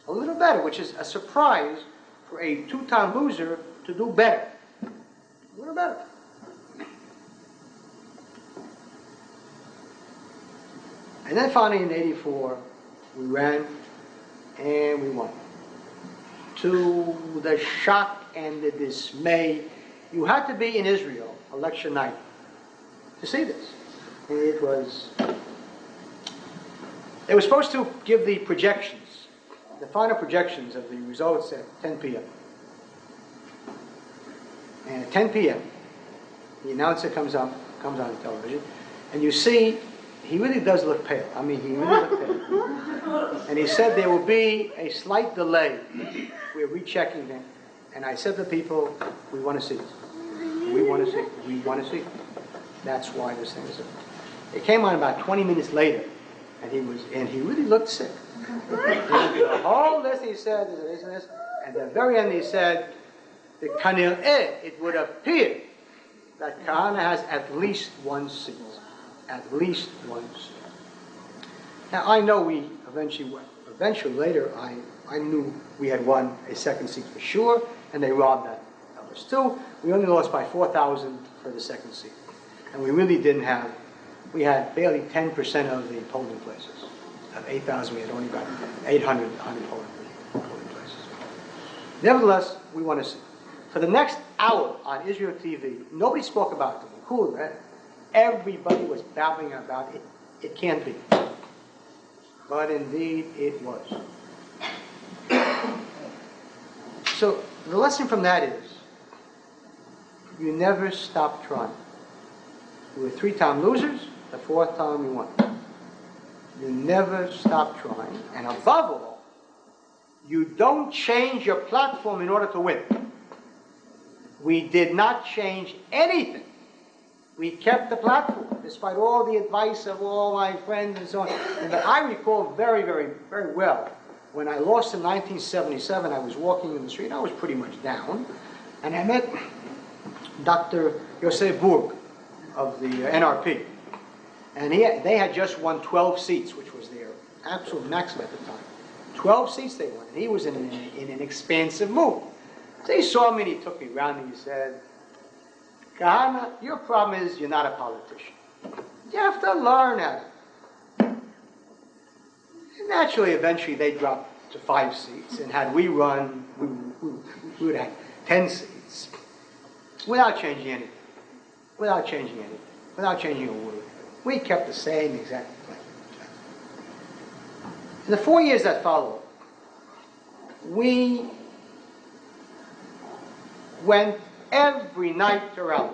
S1: A little better, which is a surprise for a two-time loser to do better. A little better. And then finally in 84, we ran and we won. To the shock and the dismay, you had to be in Israel election night to see this. And it was, they were supposed to give the projections, the final projections of the results at 10 p.m. And at 10 p.m., the announcer comes on television, and you see, he really does look pale. I mean, he really looked pale. And he said there will be a slight delay. We're rechecking him. And I said to people, we want to see it. We want to see it. We want to see it. That's why this thing is up. It came on about 20 minutes later, and he really looked sick. The whole list he said, this and this, and at the very end he said, it would appear that Kahane has at least one seat. At least one seat. Now I know we eventually later I knew we had won a second seat for sure, and they robbed that of us too. We only lost by 4,000 for the second seat. And we really didn't have, we had barely 10% of the polling places. Of 8,000, we had only got 800 polling places. Nevertheless, we won a seat. For the next hour on Israel TV, nobody spoke about it. Cool, right? Everybody was babbling about it. It can't be. But indeed, it was. So the lesson from that is, you never stop trying. We were 3-time losers, the 4th time we won. You never stop trying, and above all, you don't change your platform in order to win. We did not change anything We kept the platform, despite all the advice of all my friends and so on. And I recall very, very, very well, when I lost in 1977, I was walking in the street, I was pretty much down, and I met Dr. Yosef Burg of the NRP. And they had just won 12 seats, which was their absolute maximum at the time. 12 seats they won, and he was in an expansive mood. So he saw me and he took me around and he said, Kahane, your problem is you're not a politician. You have to learn at it. And naturally, eventually they dropped to 5 seats, and had we run, we would have 10 seats without changing anything. Without changing anything. Without changing a word. We kept the same exact plan. In the 4 years that followed, we went every night to rallies.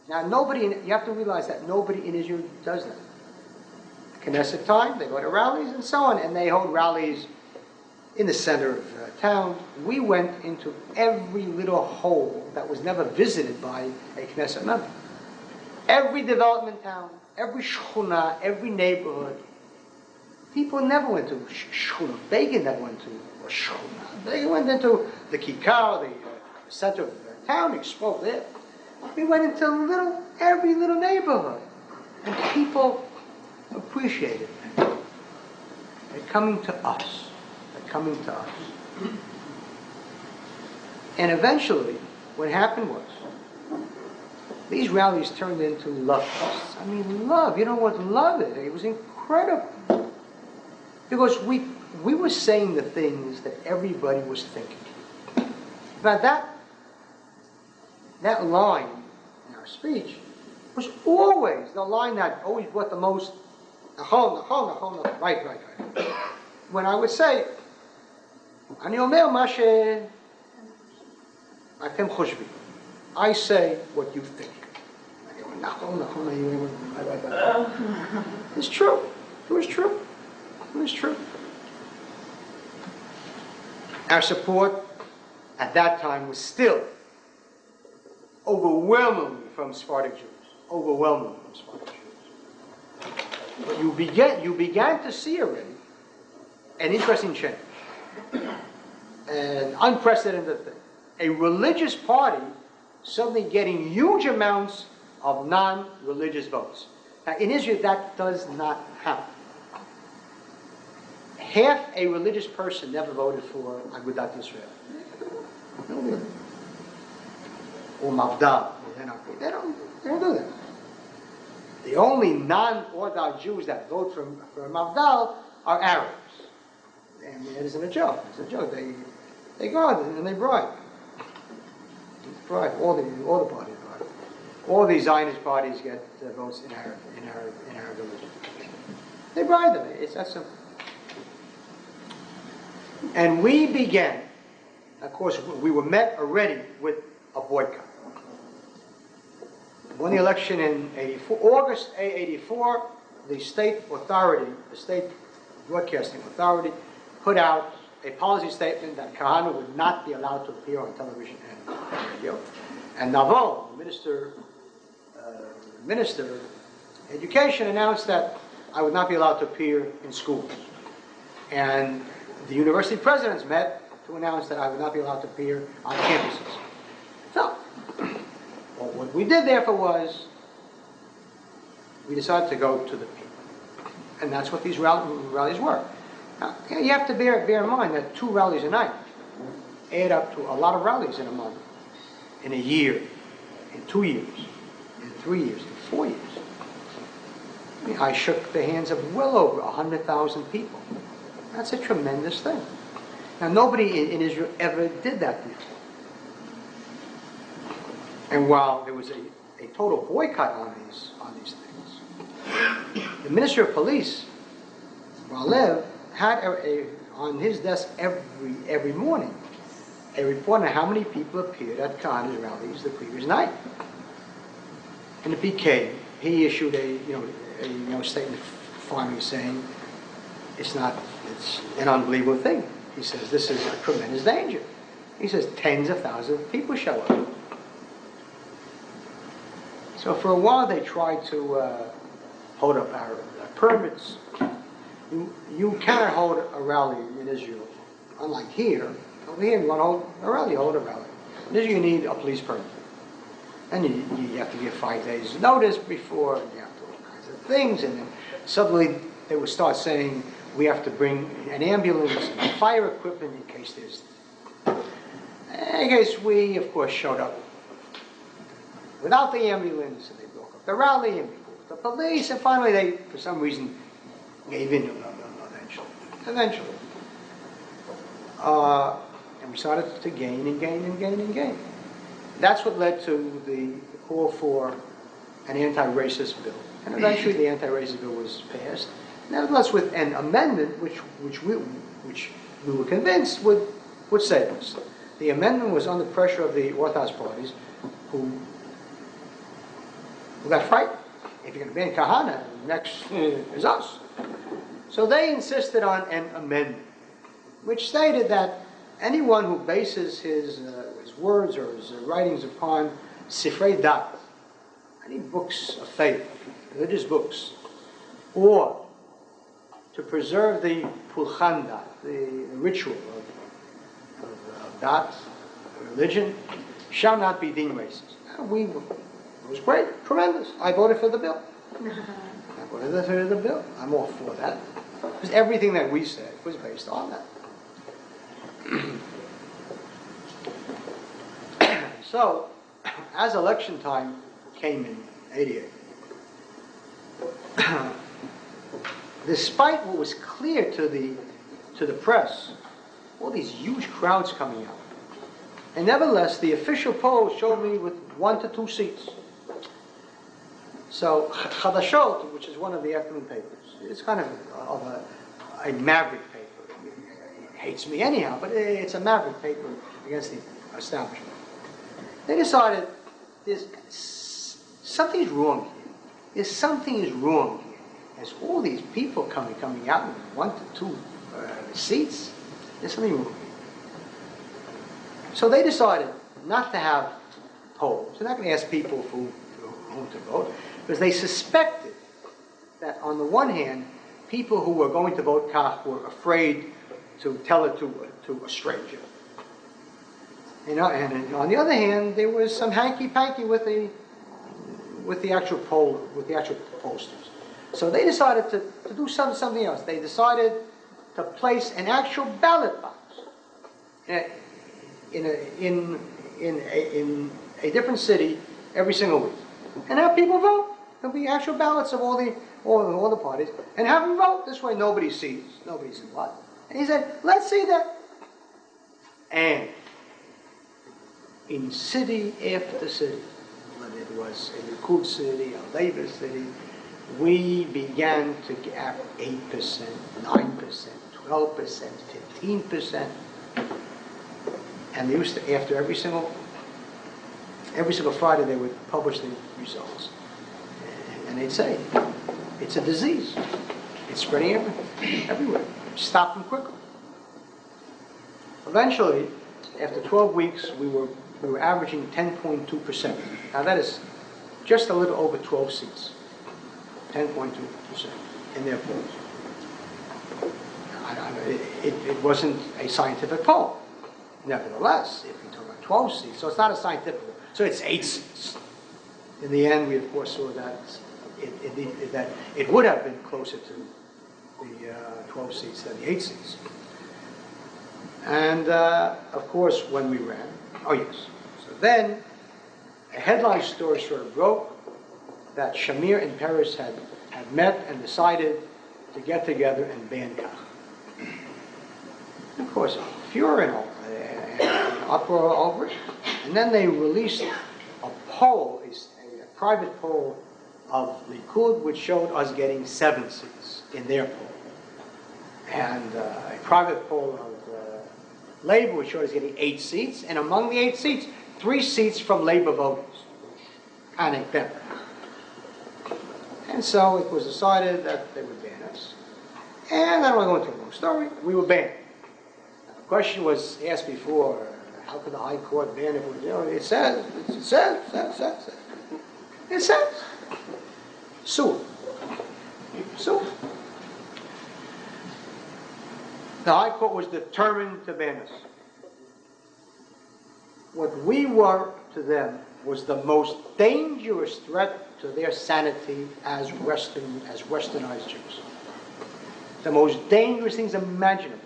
S1: Now, you have to realize that nobody in Israel does that. Knesset time, they go to rallies and so on, and they hold rallies in the center of town. We went into every little hole that was never visited by a Knesset member. Every development town, every shchuna, every neighborhood. People never went to shchuna. Begin never went to a shchuna. They went into the kikar, the center of the town, explored there. We went into every little neighborhood. And people appreciated it. They're coming to us. They're coming to us. And eventually, what happened was, these rallies turned into love fests. I mean, love. You know what love is? It was incredible. Because we were saying the things that everybody was thinking. Now that line in our speech was always the line that always brought the most, right. When I would say, אני אומר מה שאתם חושבים. I say what you think. It's true. It was true. It was true. Our support at that time was still overwhelmingly from Sephardic Jews. Overwhelmingly from Sephardic Jews. But you began to see already an interesting change. An unprecedented thing. A religious party suddenly getting huge amounts of non-religious votes. Now, in Israel, that does not happen. Half a religious person never voted for Agudat Yisrael. Or Mavdal. They don't do that. The only non-Orthodox Jews that vote for Mavdal are Arabs. And it isn't a joke. It's a joke. They go out and they bribe. Bribe. All the parties bribe. All these Zionist parties get votes in our religion. They bribe them. It's that simple. And we began, of course, we were met already with a boycott. Won the election in August 84, the state authority, the state broadcasting authority, put out a policy statement that Kahane would not be allowed to appear on television and radio. And Navon, the minister of education, announced that I would not be allowed to appear in schools. And the university presidents met to announce that I would not be allowed to appear on campuses. So, what we did therefore was, we decided to go to the people. And that's what these rallies were. Now, you have to bear in mind that 2 rallies a night add up to a lot of rallies in a month, in a year, in 2 years, in 3 years, in 4 years. I mean, I shook the hands of well over 100,000 people. That's a tremendous thing. Now, nobody in Israel ever did that before. And while there was a total boycott on these things, the Minister of Police, Ralev, had on his desk every morning a report on how many people appeared at Kahane's rallies the previous night. And it became, he issued a statement finally saying, it's an unbelievable thing. He says, this is a tremendous danger. He says, tens of thousands of people show up. So for a while they tried to hold up our permits. You cannot hold a rally in Israel, unlike here. Over here, you want to hold a rally, hold a rally. In Israel, you need a police permit. And you have to give 5 days notice before, and you have to do all kinds of things. And then suddenly they would start saying, we have to bring an ambulance and fire equipment in case there's... In case we, of course, showed up without the ambulance, and they broke up the rally, and we called the police, and finally they, for some reason, gave in eventually. And we started to gain and gain and gain and gain. That's what led to the call for an anti-racist bill. And eventually the anti-racist bill was passed. Nevertheless, with an amendment which we were convinced would save us. The amendment was under pressure of the Orthodox parties who got frightened. If you're going to ban Kahane, next is us. So they insisted on an amendment, which stated that anyone who bases his words or his writings upon sifrei dat, any books of faith, religious books, or to preserve the pulchan dat, the ritual of dat, religion, shall not be deemed racist. It was great, tremendous. I voted for the bill. I voted for the bill. I'm all for that. Because everything that we said was based on that. So, as election time came in '88, despite what was clear to the press, all these huge crowds coming out, and nevertheless, the official polls showed me with 1 to 2 seats. So, Chadashot, which is one of the afternoon papers, it's kind of a maverick paper. It hates me anyhow, but it's a maverick paper against the establishment. They decided something's wrong here. There's something is wrong here. There's all these people coming out with 1 to 2 seats. There's something wrong here. So they decided not to have polls. They're not going to ask people for whom to vote, because they suspected that on the one hand, people who were going to vote Kach were afraid to tell it to a stranger. You know, and on the other hand, there was some hanky-panky with the actual pollsters. So they decided to do something else. They decided to place an actual ballot box in a different city every single week, and have people vote. There'll be actual ballots of all the parties, and have them vote. This way, nobody sees what. And he said, "Let's see that." And in city after city, whether it was a Likud city, a Labor city, we began to get 8%, 9%, 12%, 15%. And they used to, after every single Friday, they would publish the results. And they'd say, it's a disease. It's spreading everywhere. Stop them quickly. Eventually, after 12 weeks, we were averaging 10.2%. Now that is just a little over 12 seats. 10.2% in their polls. It wasn't a scientific poll. Nevertheless, if you talk about 12 seats, so it's not a scientific poll, so it's 8 seats. In the end, we of course saw that it would have been closer to the 12 seats than the 8 seats. And of course, when we ran, so then a headline story sort of broke that Shamir and Peres had met and decided to get together and ban Kach. Of course, furor and uproar over it. And then they released a poll, a private poll of Likud, which showed us getting 7 seats in their poll. And a private poll of Labor, which showed us getting 8 seats. And among the 8 seats, 3 seats from Labor voters. Panic them. And so it was decided that they would ban us. And I don't want to go into a long story. We were banned. Now, the question was asked before, how could the High Court ban if it was, it says. It says. Sue. Sue. The High Court was determined to ban us. What we were to them was the most dangerous threat to their sanity as Westernized Jews. The most dangerous things imaginable.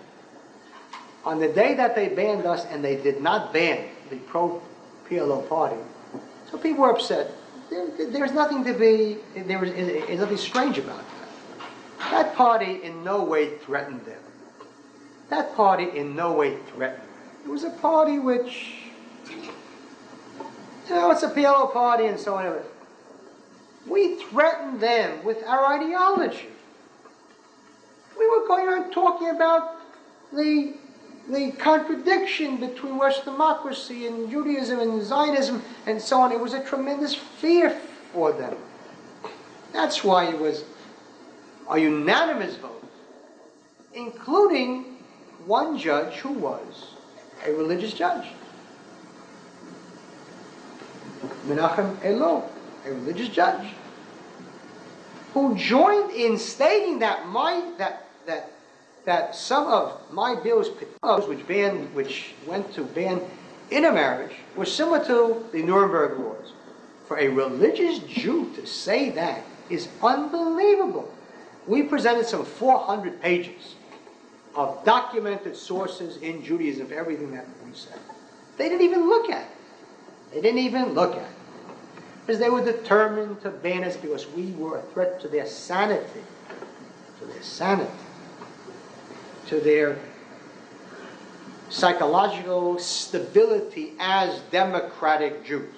S1: On the day that they banned us, and they did not ban the pro-PLO party, so people were upset. There's nothing to be, there's nothing strange about that. That party in no way threatened them. That party in no way threatened them. It was a party which, it's a PLO party and so on. We threatened them with our ideology. We were going on talking about the contradiction between Western democracy and Judaism and Zionism and so on. It was a tremendous fear for them. That's why it was a unanimous vote, including one judge who was a religious judge. Menachem Elo, a religious judge, who joined in stating that that some of my bills, which went to ban intermarriage, were similar to the Nuremberg laws. For a religious Jew to say that is unbelievable. We presented some 400 pages of documented sources in Judaism for everything that we said. They didn't even look at it. They didn't even look at it. Because they were determined to ban us because we were a threat to their sanity. To their sanity. To their psychological stability as democratic Jews.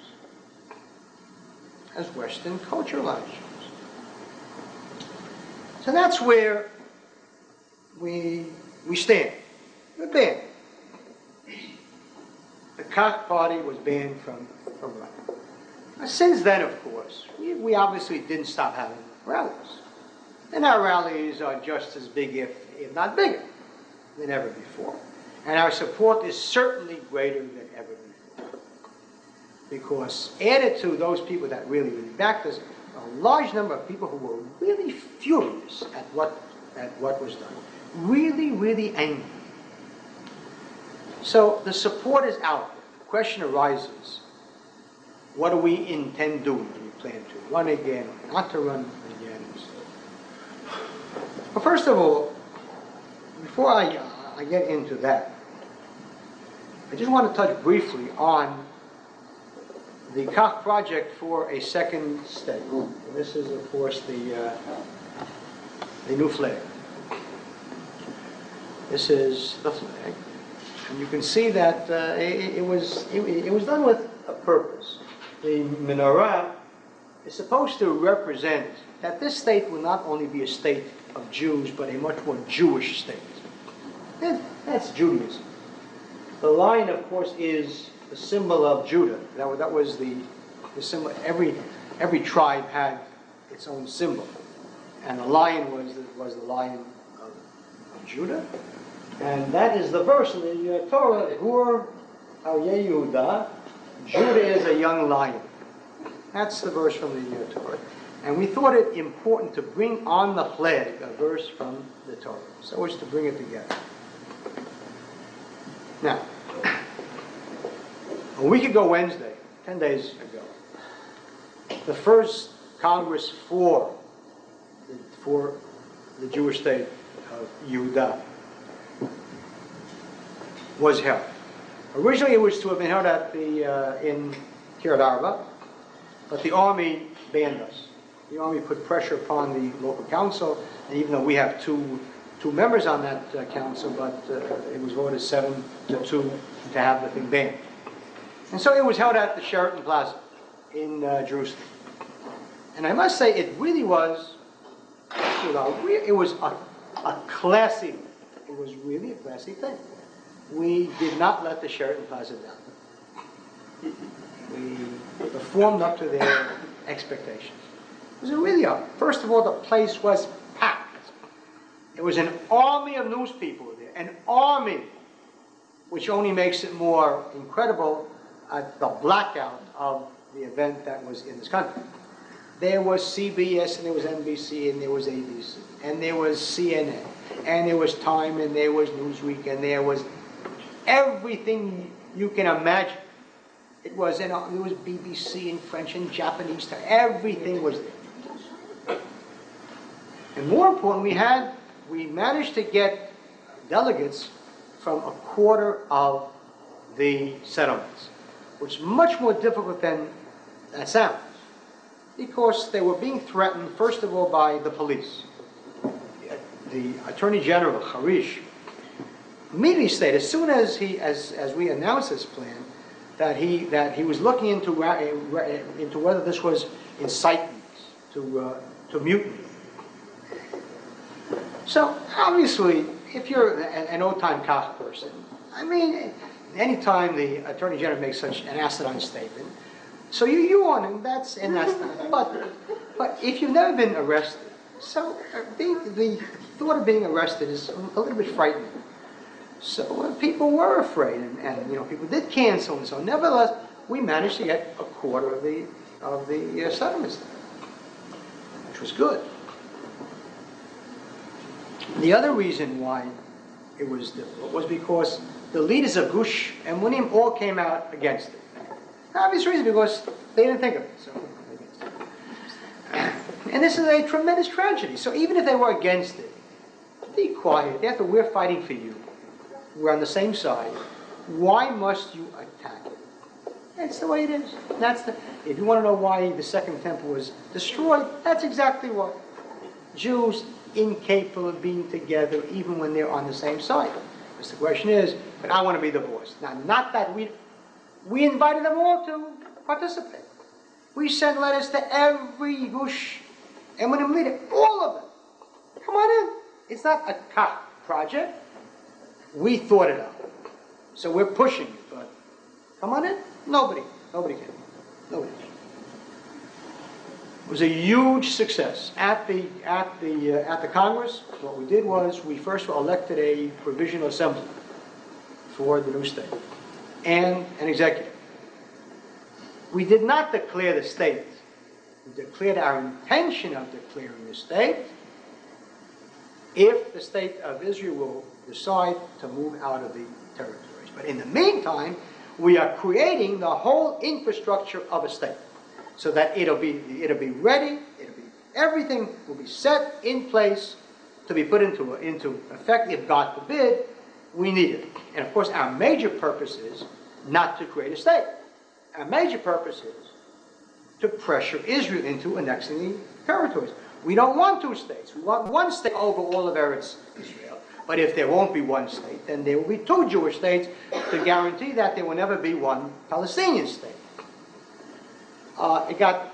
S1: As Western culturalized Jews. So that's where we stand. We're banned. The Kahane party was banned from Russia. Since then, of course, we obviously didn't stop having rallies. And our rallies are just as big, if not bigger, than ever before. And our support is certainly greater than ever before. Because added to those people that really, really backed us, a large number of people who were really furious at what was done. Really, really angry. So the support is out there. The question arises, what do we intend doing? Do we plan to run again or not to run again? But first of all, before I get into that, I just want to touch briefly on the Kahane project for a second state. And this is, of course, the new flag. This is the flag, and you can see that it was done with a purpose. The menorah is supposed to represent that this state will not only be a state of Jews, but a much more Jewish state. That's Judaism. The lion, of course, is the symbol of Judah. That was the symbol. Every tribe had its own symbol, and the lion was the lion of Judah. And that is the verse in the Torah, Gur al Yehuda, Judah is a young lion. That's the verse from the Torah. And we thought it important to bring on the flag a verse from the Torah, so as to bring it together. Now, a week ago Wednesday, 10 days ago, the first Congress for the Jewish state of Yehuda was held. Originally it was to have been held at in Kiryat Arba, but the army banned us. The army put pressure upon the local council, and even though we have two members on that council, but it was voted 7-2 to have the thing banned. And so it was held at the Sheraton Plaza in Jerusalem. And I must say, it really was, it was a classy, it was really a classy thing. We did not let the Sheraton Plaza down. We performed up to their expectations. It was really first of all, the place was packed. There was an army of news people there, an army, which only makes it more incredible at the blackout of the event that was in this country. there was CBS, and there was NBC, and there was ABC, and there was CNN, and there was Time, and there was Newsweek, and there was everything you can imagine. It was BBC in French and Japanese, everything was there. And more important, we managed to get delegates from a quarter of the settlements, which is much more difficult than that sounds, because they were being threatened, first of all, by the police. The Attorney General, Harish, immediately stated, as soon as we announced this plan, that he was looking into whether this was incitement to mutiny. So obviously, if you're an old-time Kahane person, I mean, anytime the Attorney General makes such an asinine statement, so you want him. That's but if you've never been arrested, so the thought of being arrested is a little bit frightening. So people were afraid, and people did cancel, and so nevertheless, we managed to get a quarter of the settlements there, which was good. The other reason why it was difficult was because the leaders of Gush and Munim all came out against it. Obvious reason, because they didn't think of it. So, and this is a tremendous tragedy. So even if they were against it, be quiet. After we're fighting for you, we're on the same side. Why must you attack it? That's the way it is. If you want to know why the Second Temple was destroyed, that's exactly why. Jews incapable of being together even when they're on the same side. Because the question is, but I want to be the boss. Now, not that we invited them all to participate. We sent letters to every Gush and Munim leader, all of them. Come on in. It's not a Kah project. We thought it out. So we're pushing it, but come on in. Nobody can. Nobody can. It was a huge success at the Congress. What we did was we first elected a provisional assembly for the new state and an executive. We did not declare the state. We declared our intention of declaring the state if the state of Israel will decide to move out of the territories. But in the meantime, we are creating the whole infrastructure of a state, so that it'll be ready. Everything will be set in place to be put into effect. If God forbid, we need it. And of course, our major purpose is not to create a state. Our major purpose is to pressure Israel into annexing the territories. We don't want two states. We want one state over all of Eretz Israel. But if there won't be one state, then there will be two Jewish states to guarantee that there will never be one Palestinian state. It got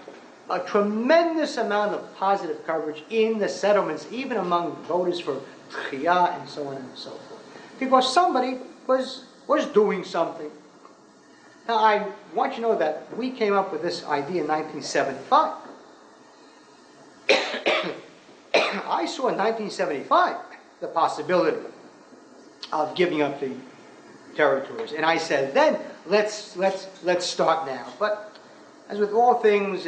S1: a tremendous amount of positive coverage in the settlements, even among voters for Tchiyah and so on and so forth. Because somebody was doing something. Now, I want you to know that we came up with this idea in 1975. I saw in 1975 the possibility of giving up the territories. And I said, then, let's start now. But as with all things,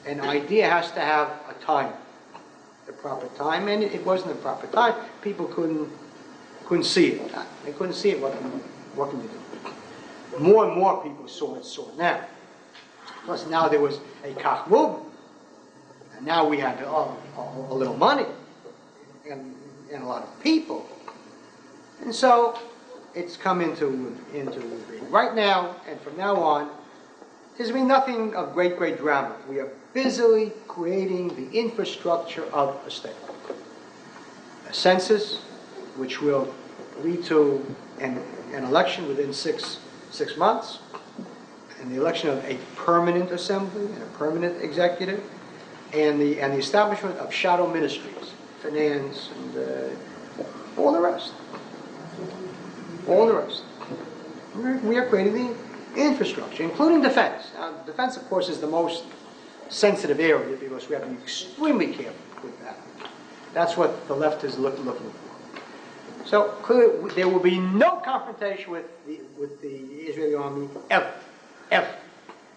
S1: an idea has to have a time, the proper time, and it wasn't the proper time. People couldn't see it. They couldn't see it. What can you do? More and more people saw it now. Plus, now there was a Kach movement, and now we had a little money and a lot of people, and so it's come into right now, and from now on. There's been nothing of great drama. We are busily creating the infrastructure of a state. A census, which will lead to an election within six months, and the election of a permanent assembly and a permanent executive, and the establishment of shadow ministries, finance, and all the rest. All the rest. We are creating the infrastructure, including defense. Now, defense, of course, is the most sensitive area because we have to be extremely careful with that. That's what the left is looking for. So clearly, there will be no confrontation with the Israeli army ever.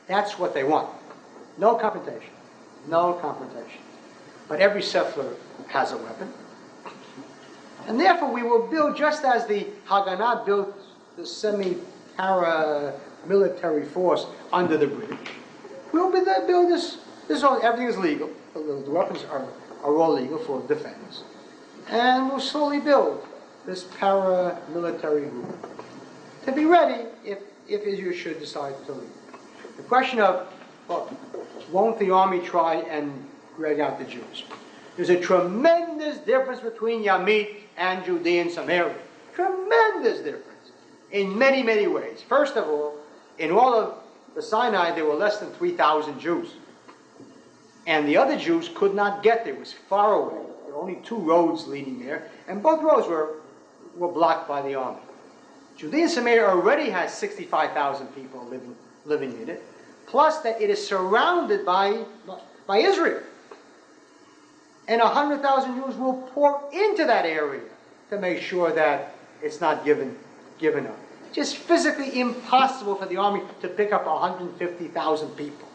S1: That's what they want. No confrontation. No confrontation. But every settler has a weapon. And therefore we will build, just as the Haganah built the semi-paramilitary force under the British, we'll build this, everything is legal. The weapons are all legal for defense. And we'll slowly build this paramilitary group to be ready if Israel should decide to leave. The question of, well, won't the army try and drag out the Jews? There's a tremendous difference between Yamit and Judean Samaria. Tremendous difference in many, many ways. First of all, in all of the Sinai, there were less than 3,000 Jews. And the other Jews could not get there. It was far away. There were only 2 roads leading there, and both roads were blocked by the army. Judea and Samaria already has 65,000 people living in it, plus that it is surrounded by Israel. And 100,000 Jews will pour into that area to make sure that it's not given up. It's just physically impossible for the army to pick up 150,000 people.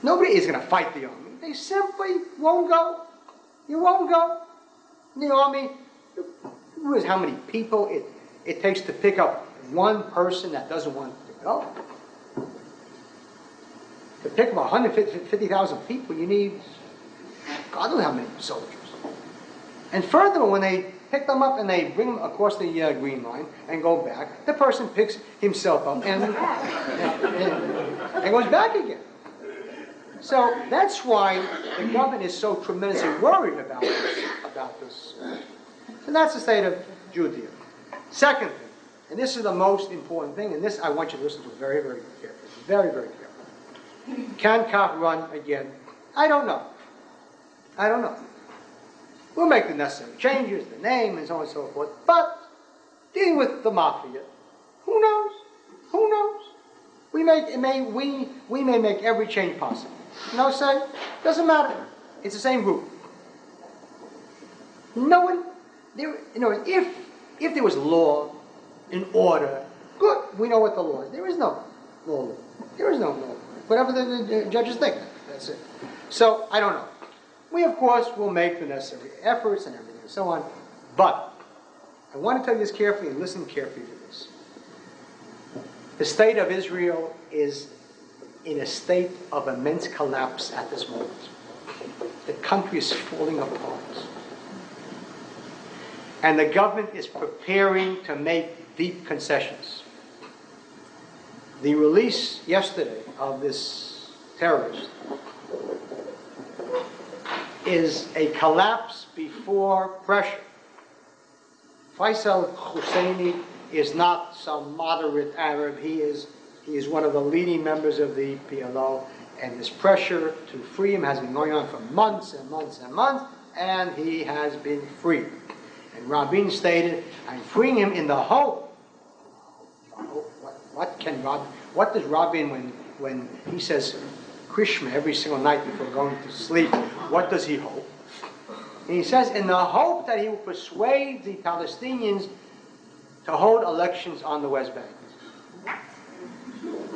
S1: Nobody is going to fight the army. They simply won't go. You won't go. The army, who knows how many people it takes to pick up one person that doesn't want to go. To pick up 150,000 people, you need God knows how many soldiers. And furthermore, when they pick them up and they bring them across the green line and go back, the person picks himself up and goes back again. So that's why the government is so tremendously worried about this. And that's the state of Judea. Second thing, and this is the most important thing, and this I want you to listen to very, very carefully. Very, very carefully. Can Kaf run again? I don't know. We'll make the necessary changes, the name, and so on and so forth. But dealing with the mafia, who knows? Who knows? We may make every change possible. Say, doesn't matter. It's the same group. No one, if there was law and order, good. We know what the law is. There is no law. There is no law. Whatever the judges think, that's it. So I don't know. We, of course, will make the necessary efforts and everything and so on. But I want to tell you this carefully and listen carefully to this. The state of Israel is in a state of immense collapse at this moment. The country is falling apart. And the government is preparing to make deep concessions. The release yesterday of this terrorist is a collapse before pressure. Faisal Husseini is not some moderate Arab. He is one of the leading members of the PLO, and this pressure to free him has been going on for months and months and months, and he has been freed. And Rabin stated, I'm freeing him in the hope. What does Rabin, when he says Krishma every single night before going to sleep, what does he hope? And he says, in the hope that he will persuade the Palestinians to hold elections on the West Bank.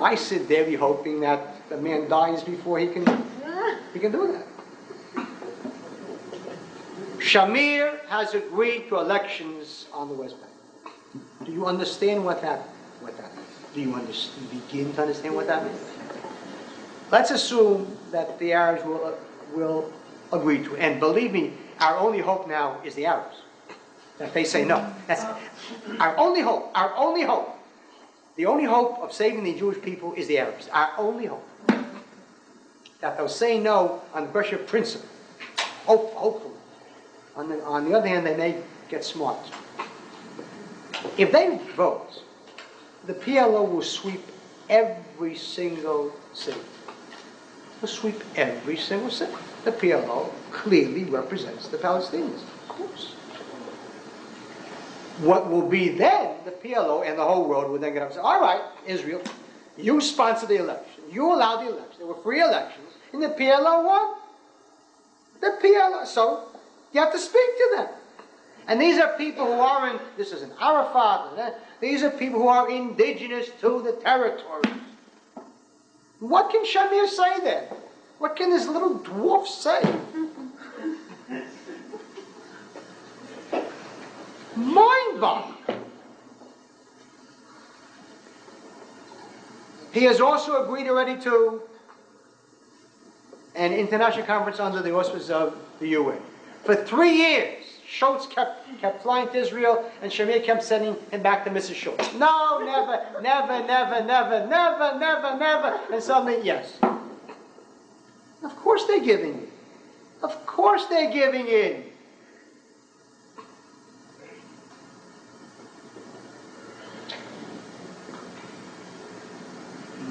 S1: I sit there hoping that the man dies before he can do that. Shamir has agreed to elections on the West Bank. Do you understand what that means? Do you begin to understand what that means? Let's assume that the Arabs will agree to it. And believe me, our only hope now is the Arabs. That they say no. That's our only hope. Our only hope. The only hope of saving the Jewish people is the Arabs. Our only hope. That they'll say no on the question of principle. Hopefully. On the other hand, they may get smart. If they vote, the PLO will sweep every single city. Will sweep every single city. The PLO clearly represents the Palestinians, of course. What will be then, the PLO and the whole world will then get up and say, all right, Israel, you sponsor the election. You allow the election. There were free elections, and the PLO won. The PLO, so you have to speak to them. And these are people who aren't, this is an Arafat, these are people who are indigenous to the territory. What can Shamir say then? What can this little dwarf say? Mind-boggling. He has also agreed already to an international conference under the auspices of the UN. For 3 years, Schultz kept flying to Israel, and Shamir kept sending him back to Mrs. Schultz. No, never, never, never, never, never, never, never. And suddenly, yes. Of course they're giving in. Of course they're giving in.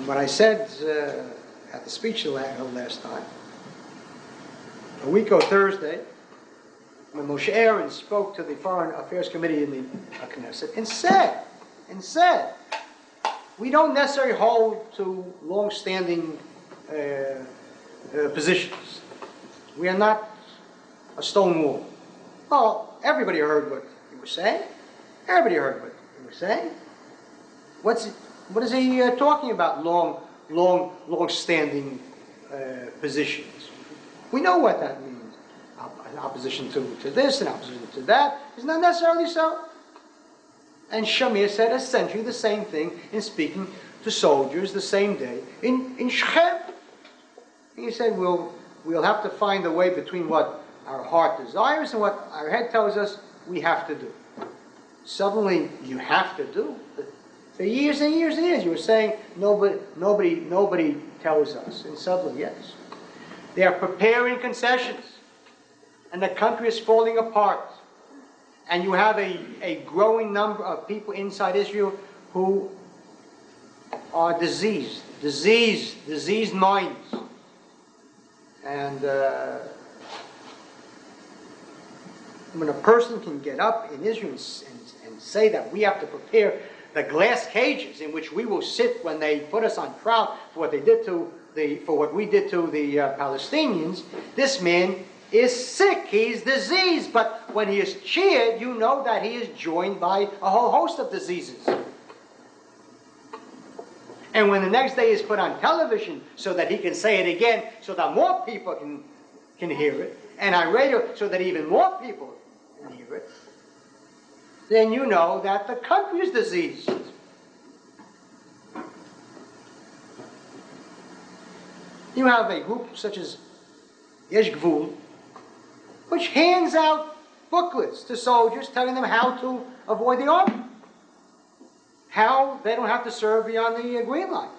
S1: What I said at the speech last time, a week ago Thursday, when Moshe Aaron spoke to the Foreign Affairs Committee in the Knesset and said, we don't necessarily hold to long-standing positions. We are not a stone wall. Well, everybody heard what he was saying. Everybody heard what he was saying. What is he talking about? Long-standing positions. We know what that means. Opposition to this and opposition to that. It's not necessarily so. And Shamir said essentially the same thing in speaking to soldiers the same day in Shechem. He said we'll have to find a way between what our heart desires and what our head tells us we have to do. Suddenly you have to do. For years and years and years you were saying nobody tells us. And suddenly, yes. They are preparing concessions. And the country is falling apart. And you have a growing number of people inside Israel who are diseased minds. And when a person can get up in Israel and say that we have to prepare the glass cages in which we will sit when they put us on trial for what we did to the Palestinians, this man is sick, he's diseased, but when he is cheered, you know that he is joined by a whole host of diseases. And when the next day is put on television so that he can say it again, so that more people can hear it, and on radio so that even more people can hear it, then you know that the country is diseased. You have a group such as Yesh Gvul, which hands out booklets to soldiers telling them how to avoid the army. How they don't have to serve beyond the green line.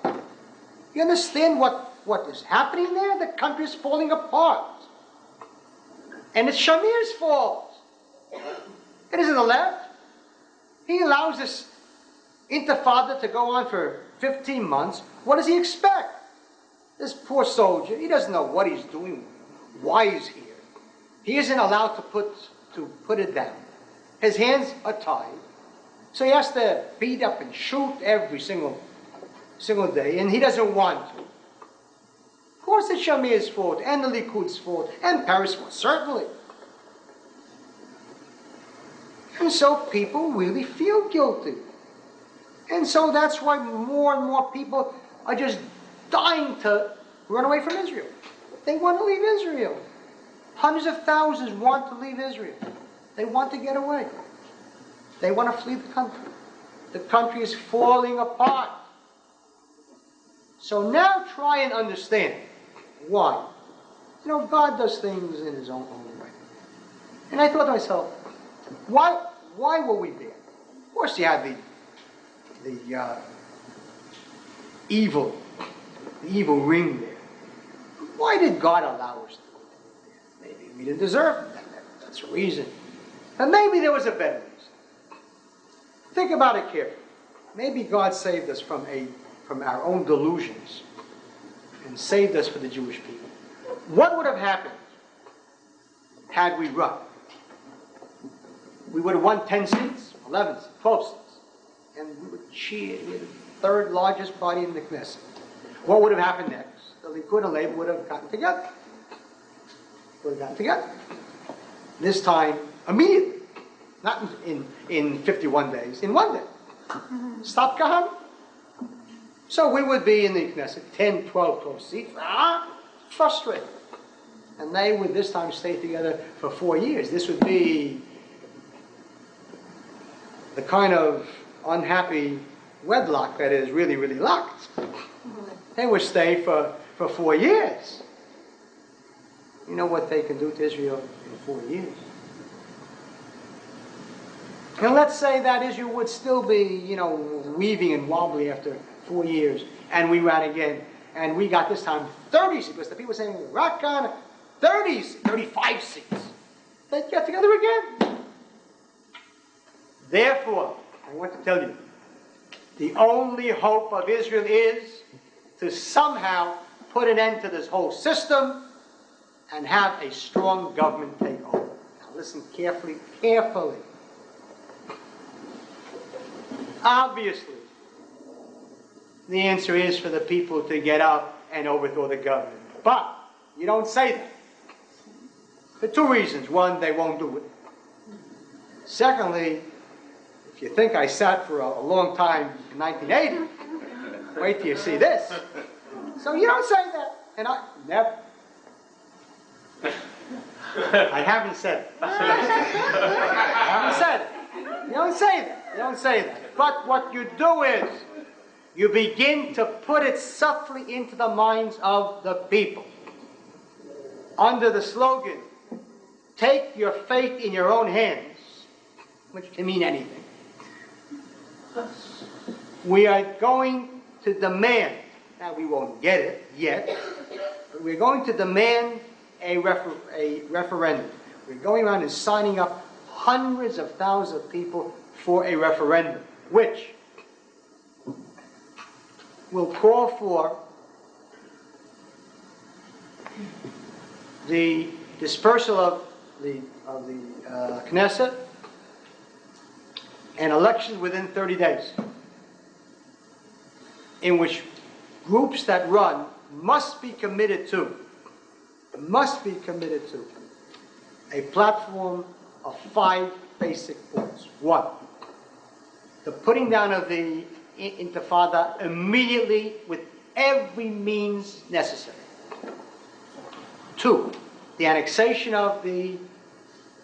S1: You understand what is happening there? The country is falling apart. And it's Shamir's fault. It isn't the left. He allows this intifada to go on for 15 months. What does he expect? This poor soldier, he doesn't know what he's doing, why he's here. He isn't allowed to put it down. His hands are tied. So he has to beat up and shoot every single day, and he doesn't want to. Of course it's Shamir's fault, and the Likud's fault, and Paris' fault, certainly. And so people really feel guilty. And so that's why more and more people are just dying to run away from Israel. They want to leave Israel. Hundreds of thousands want to leave Israel. They want to get away. They want to flee the country. The country is falling apart. So now try and understand why. You know, God does things in His own way. And I thought to myself, why were we there? Of course, you had the evil ring there. Why did God allow us to go there? Maybe we didn't deserve it. That's a reason. But maybe there was a better reason. Think about it carefully. Maybe God saved us from our own delusions and saved us for the Jewish people. What would have happened had we run? We would have won 10 seats, 11 seats, 12 seats. And we would cheer. We were the third largest party in the Knesset. What would have happened next? The Likud and Labor would have gotten together. This time, immediately. Not in 51 days, in 1 day. Stop Kahane. So we would be in the Knesset, 10, 12 seats. frustrated. And they would this time stay together for 4 years. This would be the kind of unhappy wedlock that is really, really locked. They would stay for 4 years. You know what they can do to Israel in 4 years? And let's say that Israel would still be, weaving and wobbly after 4 years, and we ran again, and we got this time 30 seats, because the people were saying, rock on 35 seats. They'd get together again. Therefore, I want to tell you, the only hope of Israel is to somehow put an end to this whole system and have a strong government take over. Now listen carefully. Obviously, the answer is for the people to get up and overthrow the government. But you don't say that. For 2 reasons. One, they won't do it. Secondly, if you think I sat for a long time in 1980, wait till you see this. So you don't say that. And I never. I haven't said it. I haven't said it. You don't say that. You don't say that. But what you do is, you begin to put it subtly into the minds of the people. Under the slogan, take your fate in your own hands, which can mean anything. We are going to demand, now we won't get it yet, but we're going to demand a referendum. We're going around and signing up hundreds of thousands of people for a referendum, which will call for the dispersal of the Knesset and elections within 30 days, in which groups that run must be committed to a platform of 5 basic points. 1, the putting down of the Intifada immediately with every means necessary. 2, the annexation of the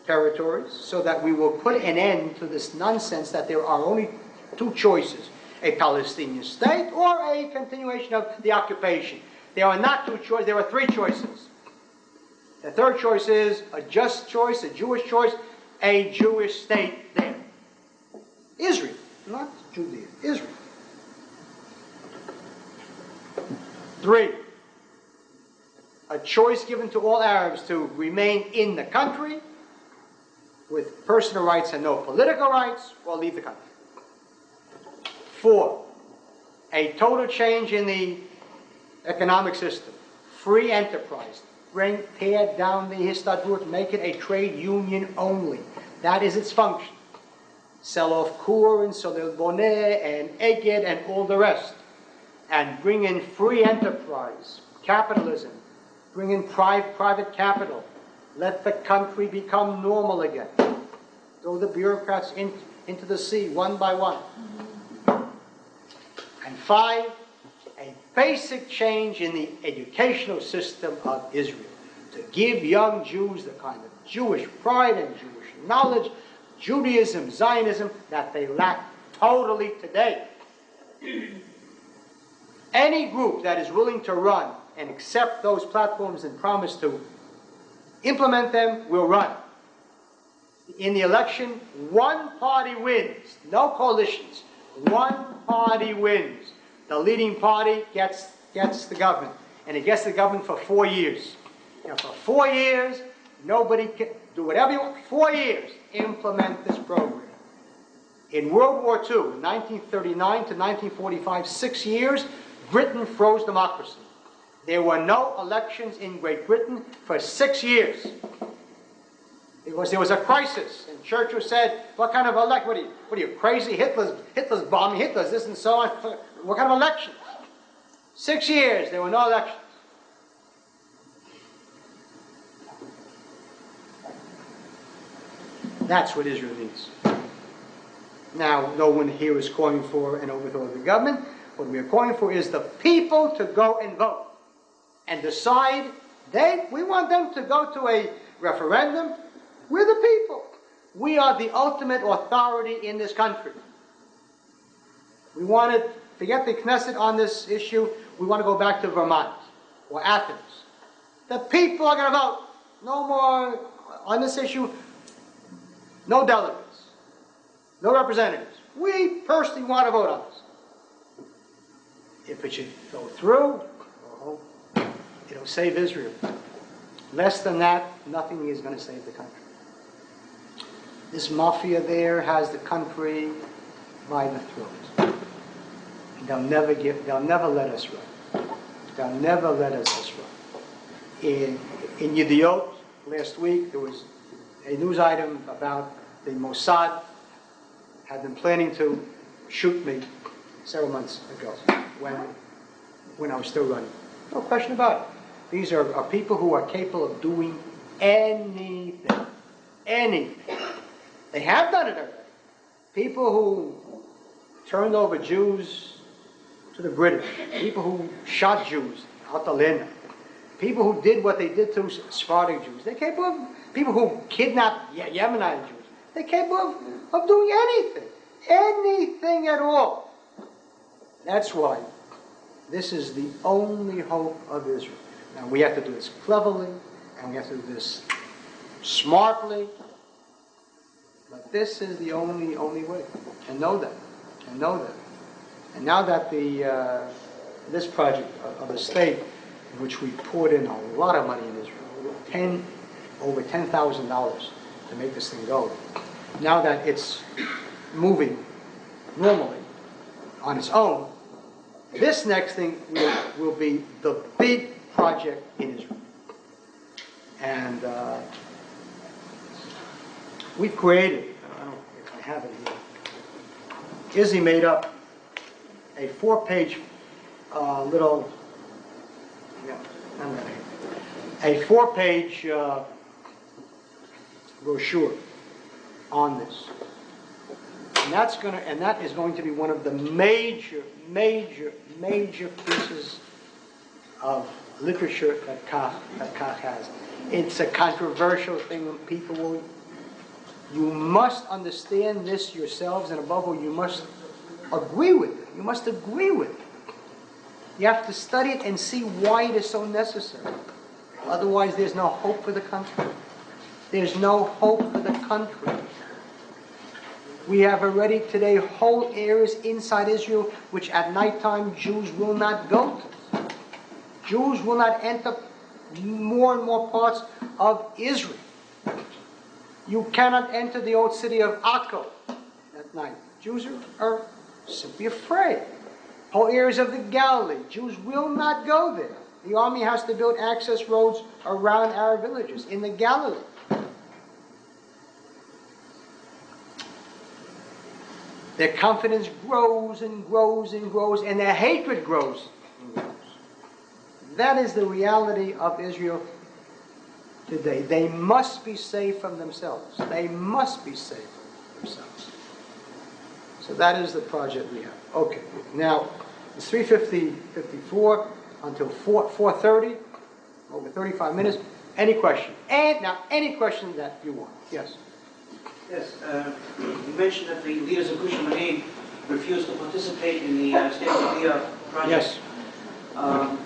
S1: territories, so that we will put an end to this nonsense that there are only 2 choices, a Palestinian state or a continuation of the occupation. There are not 2 choices, there are 3 choices. The third choice is a just choice, a Jewish choice, a Jewish state there. Israel, not Judea, Israel. 3, a choice given to all Arabs to remain in the country with personal rights and no political rights, or leave the country. 4, a total change in the economic system, free enterprise, tear down the Histadrut, make it a trade union only. That is its function. Sell off Kur and Solil Boneh and Eged and all the rest. And bring in free enterprise, capitalism, bring in private capital. Let the country become normal again. Throw the bureaucrats into the sea one by one. And 5, a basic change in the educational system of Israel, to give young Jews the kind of Jewish pride and Jewish knowledge, Judaism, Zionism, that they lack totally today. Any group that is willing to run and accept those platforms and promise to implement them will run. In the election, one party wins, no coalitions. One party wins. The leading party gets the government, and it gets the government for 4 years. Now, for 4 years, nobody can do whatever you want. 4 years, implement this program. In World War II, 1939 to 1945, 6 years, Britain froze democracy. There were no elections in Great Britain for 6 years. Because there was a crisis, and Churchill said, what kind of election? What are you, crazy? Hitler's bombing, Hitler's this and so on. What kind of elections? 6 years, there were no elections. That's what Israel needs. Now, no one here is calling for an overthrow of the government. What we are calling for is the people to go and vote. and decide. We want them to go to a referendum. We're the people. We are the ultimate authority in this country. We want to forget the Knesset on this issue. We want to go back to Vermont or Athens. The people are going to vote. No more on this issue. No delegates. No representatives. We personally want to vote on this. If it should go through, well, it'll save Israel. Less than that, nothing is going to save the country. This mafia there has the country by the throat. They'll never let us run. They'll never let us run. In Yediot last week, there was a news item about the Mossad had been planning to shoot me several months ago when I was still running. No question about it. These are people who are capable of doing anything. Anything. They have done it already. People who turned over Jews to the British. People who shot Jews, Altalena. People who did what they did to Sephardic Jews. They're capable of, people who kidnapped Yemenite Jews. They're capable of doing anything. Anything at all. That's why this is the only hope of Israel. Now we have to do this cleverly, and we have to do this smartly, but this is the only way. And know that. And know that. And now that this project of the state, in which we poured in a lot of money in Israel, over $10,000 to make this thing go, now that it's moving normally on its own, this next thing will be the big project in Israel. And we've created, I don't know if I have it here, Izzy made up a 4-page little, a 4-page brochure on this. And that is going to be one of the major pieces of literature that Kach has. It's a controversial thing when people will. You must understand this yourselves, and above all, you must agree with it. You must agree with it. You have to study it and see why it is so necessary. Otherwise, there's no hope for the country. There's no hope for the country. We have already today whole areas inside Israel which at nighttime Jews will not go to. Jews will not enter more and more parts of Israel. You cannot enter the old city of Akko at night. Jews are simply afraid. Whole areas of the Galilee, Jews will not go there. The army has to build access roads around Arab villages in the Galilee. Their confidence grows and grows and grows, and their hatred grows and grows. That is the reality of Israel today. They must be saved from themselves. They must be saved from themselves. So that is the project we have. Okay, now it's 3:54 until 4:30, over 35 minutes. Any question? And now, any question that you want. Yes.
S10: Yes, you mentioned that the leaders of Gush Emunim refused to participate in the State of Aliyah project.
S1: Yes.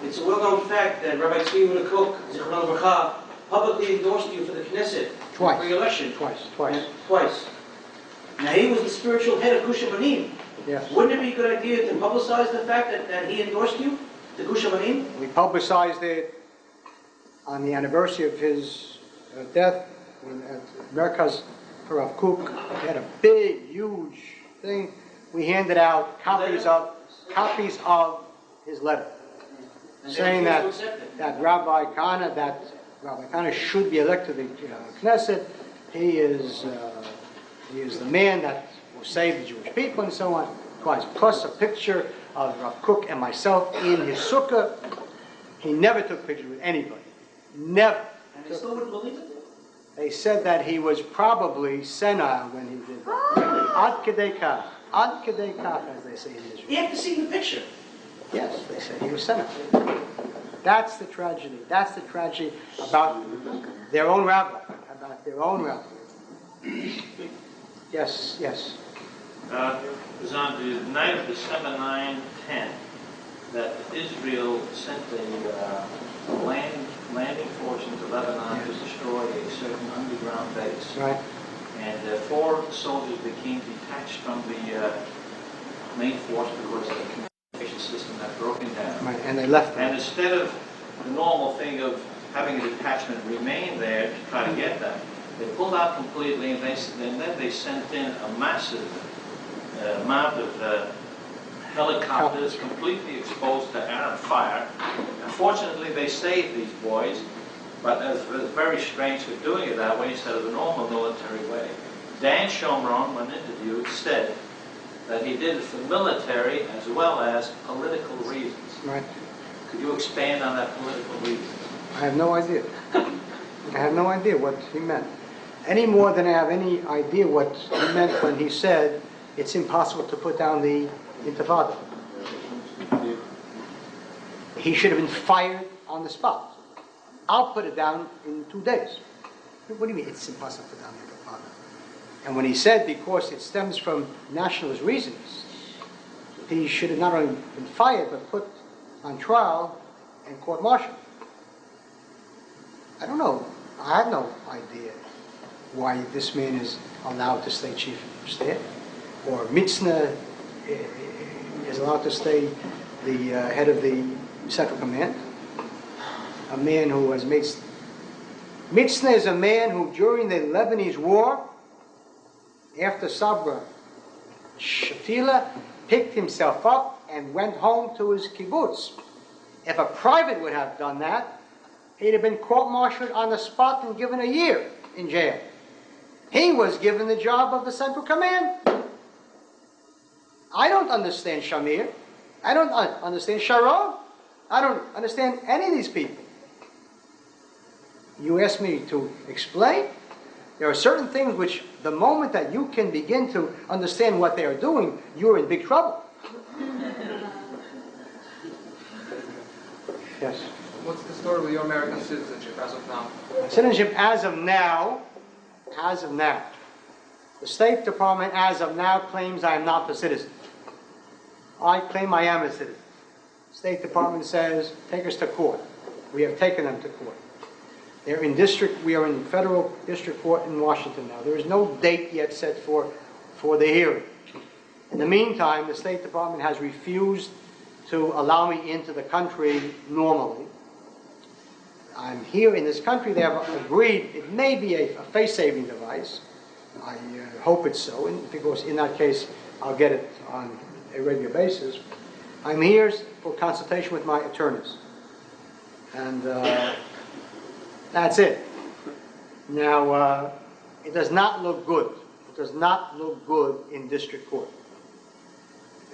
S10: It's a well-known fact that Rabbi Tzvi Cook, Zichron Bracha, publicly endorsed you for the Knesset
S1: Twice.
S10: for re-election.
S1: Twice.
S10: Twice. Now he was the spiritual head of Gush Emunim.
S1: Yes.
S10: Wouldn't it be a good idea to publicize the fact that he endorsed you, the Gush Emunim?
S1: We publicized it on the anniversary of his death at Merkaz for Rav Kook. He had a big, huge thing. We handed out copies of his letter, saying that Rabbi Kahane should be elected to the Knesset. He is the man that will save the Jewish people, and so on. Twice, plus a picture of Rav Kook and myself in his sukkah. He never took pictures with anybody. Never.
S10: And they still wouldn't believe it?
S1: They said that he was probably Sena when he did that. Ad kedei kach, as they say in Israel.
S10: You have to see the picture.
S1: Yes, they said he was Sena. That's the tragedy. That's the tragedy about their own rabbi. About their own rabbi. Yes, yes.
S2: It was on the night of December 9/10 that Israel sent a landing force into Lebanon to destroy a certain underground base.
S1: Right.
S2: And 4 soldiers became detached from the main force because the communication system had broken down.
S1: Right. And they left them.
S2: And instead of the normal thing of having a detachment remain there to try to get them, they pulled out completely, and then they sent in a massive amount of helicopters completely exposed to Arab fire. Unfortunately, they saved these boys, but it was very strange for doing it that way instead of the normal military way. Dan Shomron, when interviewed, said that he did it for military as well as political reasons.
S1: Right.
S2: Could you expand on that political reason?
S1: I have no idea. I have no idea what he meant. Any more than I have any idea what he meant when he said it's impossible to put down the Intifada. He should have been fired on the spot. I'll put it down in 2 days. What do you mean it's impossible to put down the Intifada? And when he said because it stems from nationalist reasons, he should have not only been fired but put on trial and court-martialed. I don't know. I have no idea why this man is allowed to stay chief of staff, or Mitzna is allowed to stay the head of the Central Command. A man who has made... Mitzna is a man who, during the Lebanese War, after Sabra, Shatila picked himself up and went home to his kibbutz. If a private would have done that, he'd have been court-martialed on the spot and given a year in jail. He was given the job of the Central Command. I don't understand Shamir. I don't understand Sharon. I don't understand any of these people. You ask me to explain? There are certain things which, the moment that you can begin to understand what they are doing, you're in big trouble. Yes?
S8: What's the story with your American citizenship as of now?
S1: Citizenship as of now, the State Department as of now claims I am not a citizen. I claim I am a citizen. State Department says, take us to court. We have taken them to court. They're in we are in federal district court in Washington now. There is no date yet set for the hearing. In the meantime, the State Department has refused to allow me into the country normally. I'm here in this country. They have agreed it may be a face-saving device. I hope it's so, because in that case, I'll get it on a regular basis. I'm here for consultation with my attorneys. And that's it. Now, it does not look good. It does not look good in district court.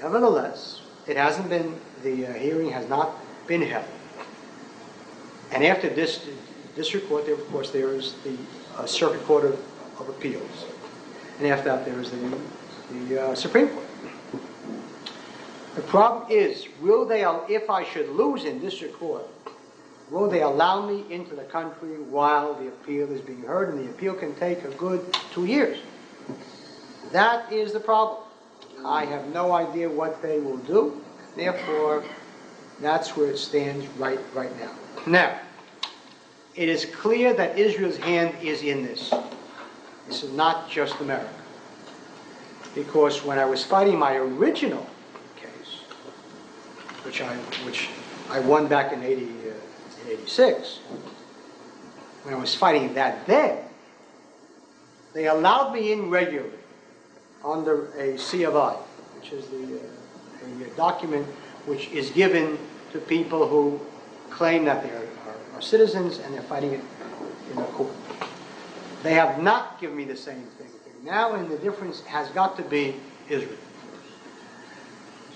S1: Nevertheless, it hasn't been, the hearing has not been held. And after this district court, there, of course, there is the Circuit Court of Appeals. And after that, there is the Supreme Court. The problem is, will they, if I should lose in district court, will they allow me into the country while the appeal is being heard? And the appeal can take a good 2 years. That is the problem. I have no idea what they will do. Therefore, that's where it stands right now. Now, it is clear that Israel's hand is in this. This is not just America. Because when I was fighting my original case, which I won back in 86, when I was fighting that then, they allowed me in regularly under a C of I, which is a document which is given to people who claim that they are citizens and they're fighting it in a court. They have not given me the same thing now, and the difference has got to be Israel.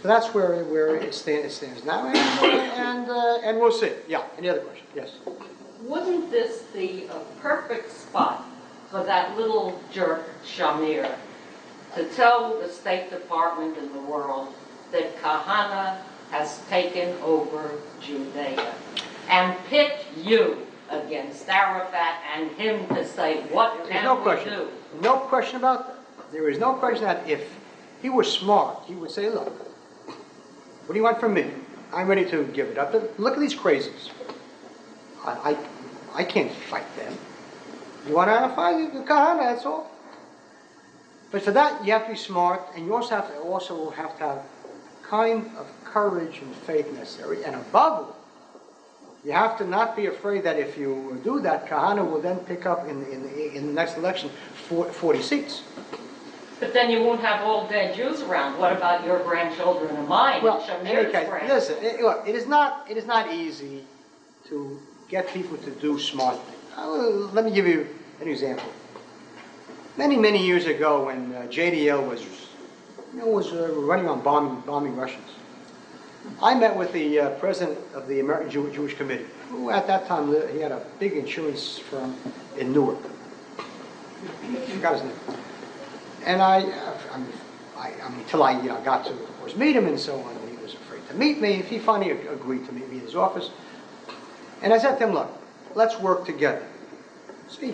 S1: So that's where it stands now, and we'll see. Yeah, any other question? Yes.
S11: Wouldn't this be a perfect spot for that little jerk, Shamir, to tell the State Department and the world that Kahane has taken over Judea? and pit you against Arafat and him to say, what
S1: There's
S11: can
S1: no
S11: we
S1: question.
S11: do?
S1: No question about that. There is no question that if he was smart, he would say, look, what do you want from me? I'm ready to give it up. But look at these crazies. I can't fight them. You want to fight the Kahane, that's all. But for that, you have to be smart, and you also have to have kind of courage and faith necessary. And above all, you have to not be afraid that if you do that, Kahane will then pick up in the next election 40 seats.
S11: But then you won't have all dead Jews around. What about your grandchildren and mine?
S1: Well,
S11: and
S1: in any
S11: Shamir's
S1: case,
S11: grandchildren?
S1: listen, look, it is not easy to get people to do smart things. Let me give you an example. Many years ago, when JDL was running on bombing Russians, I met with the president of the American Jewish Committee, who at that time he had a big insurance firm in Newark. I forgot his name. And until I got to, of course, meet him and so on, and he was afraid to meet me. He finally agreed to meet me in his office. And I said to him, look, let's work together.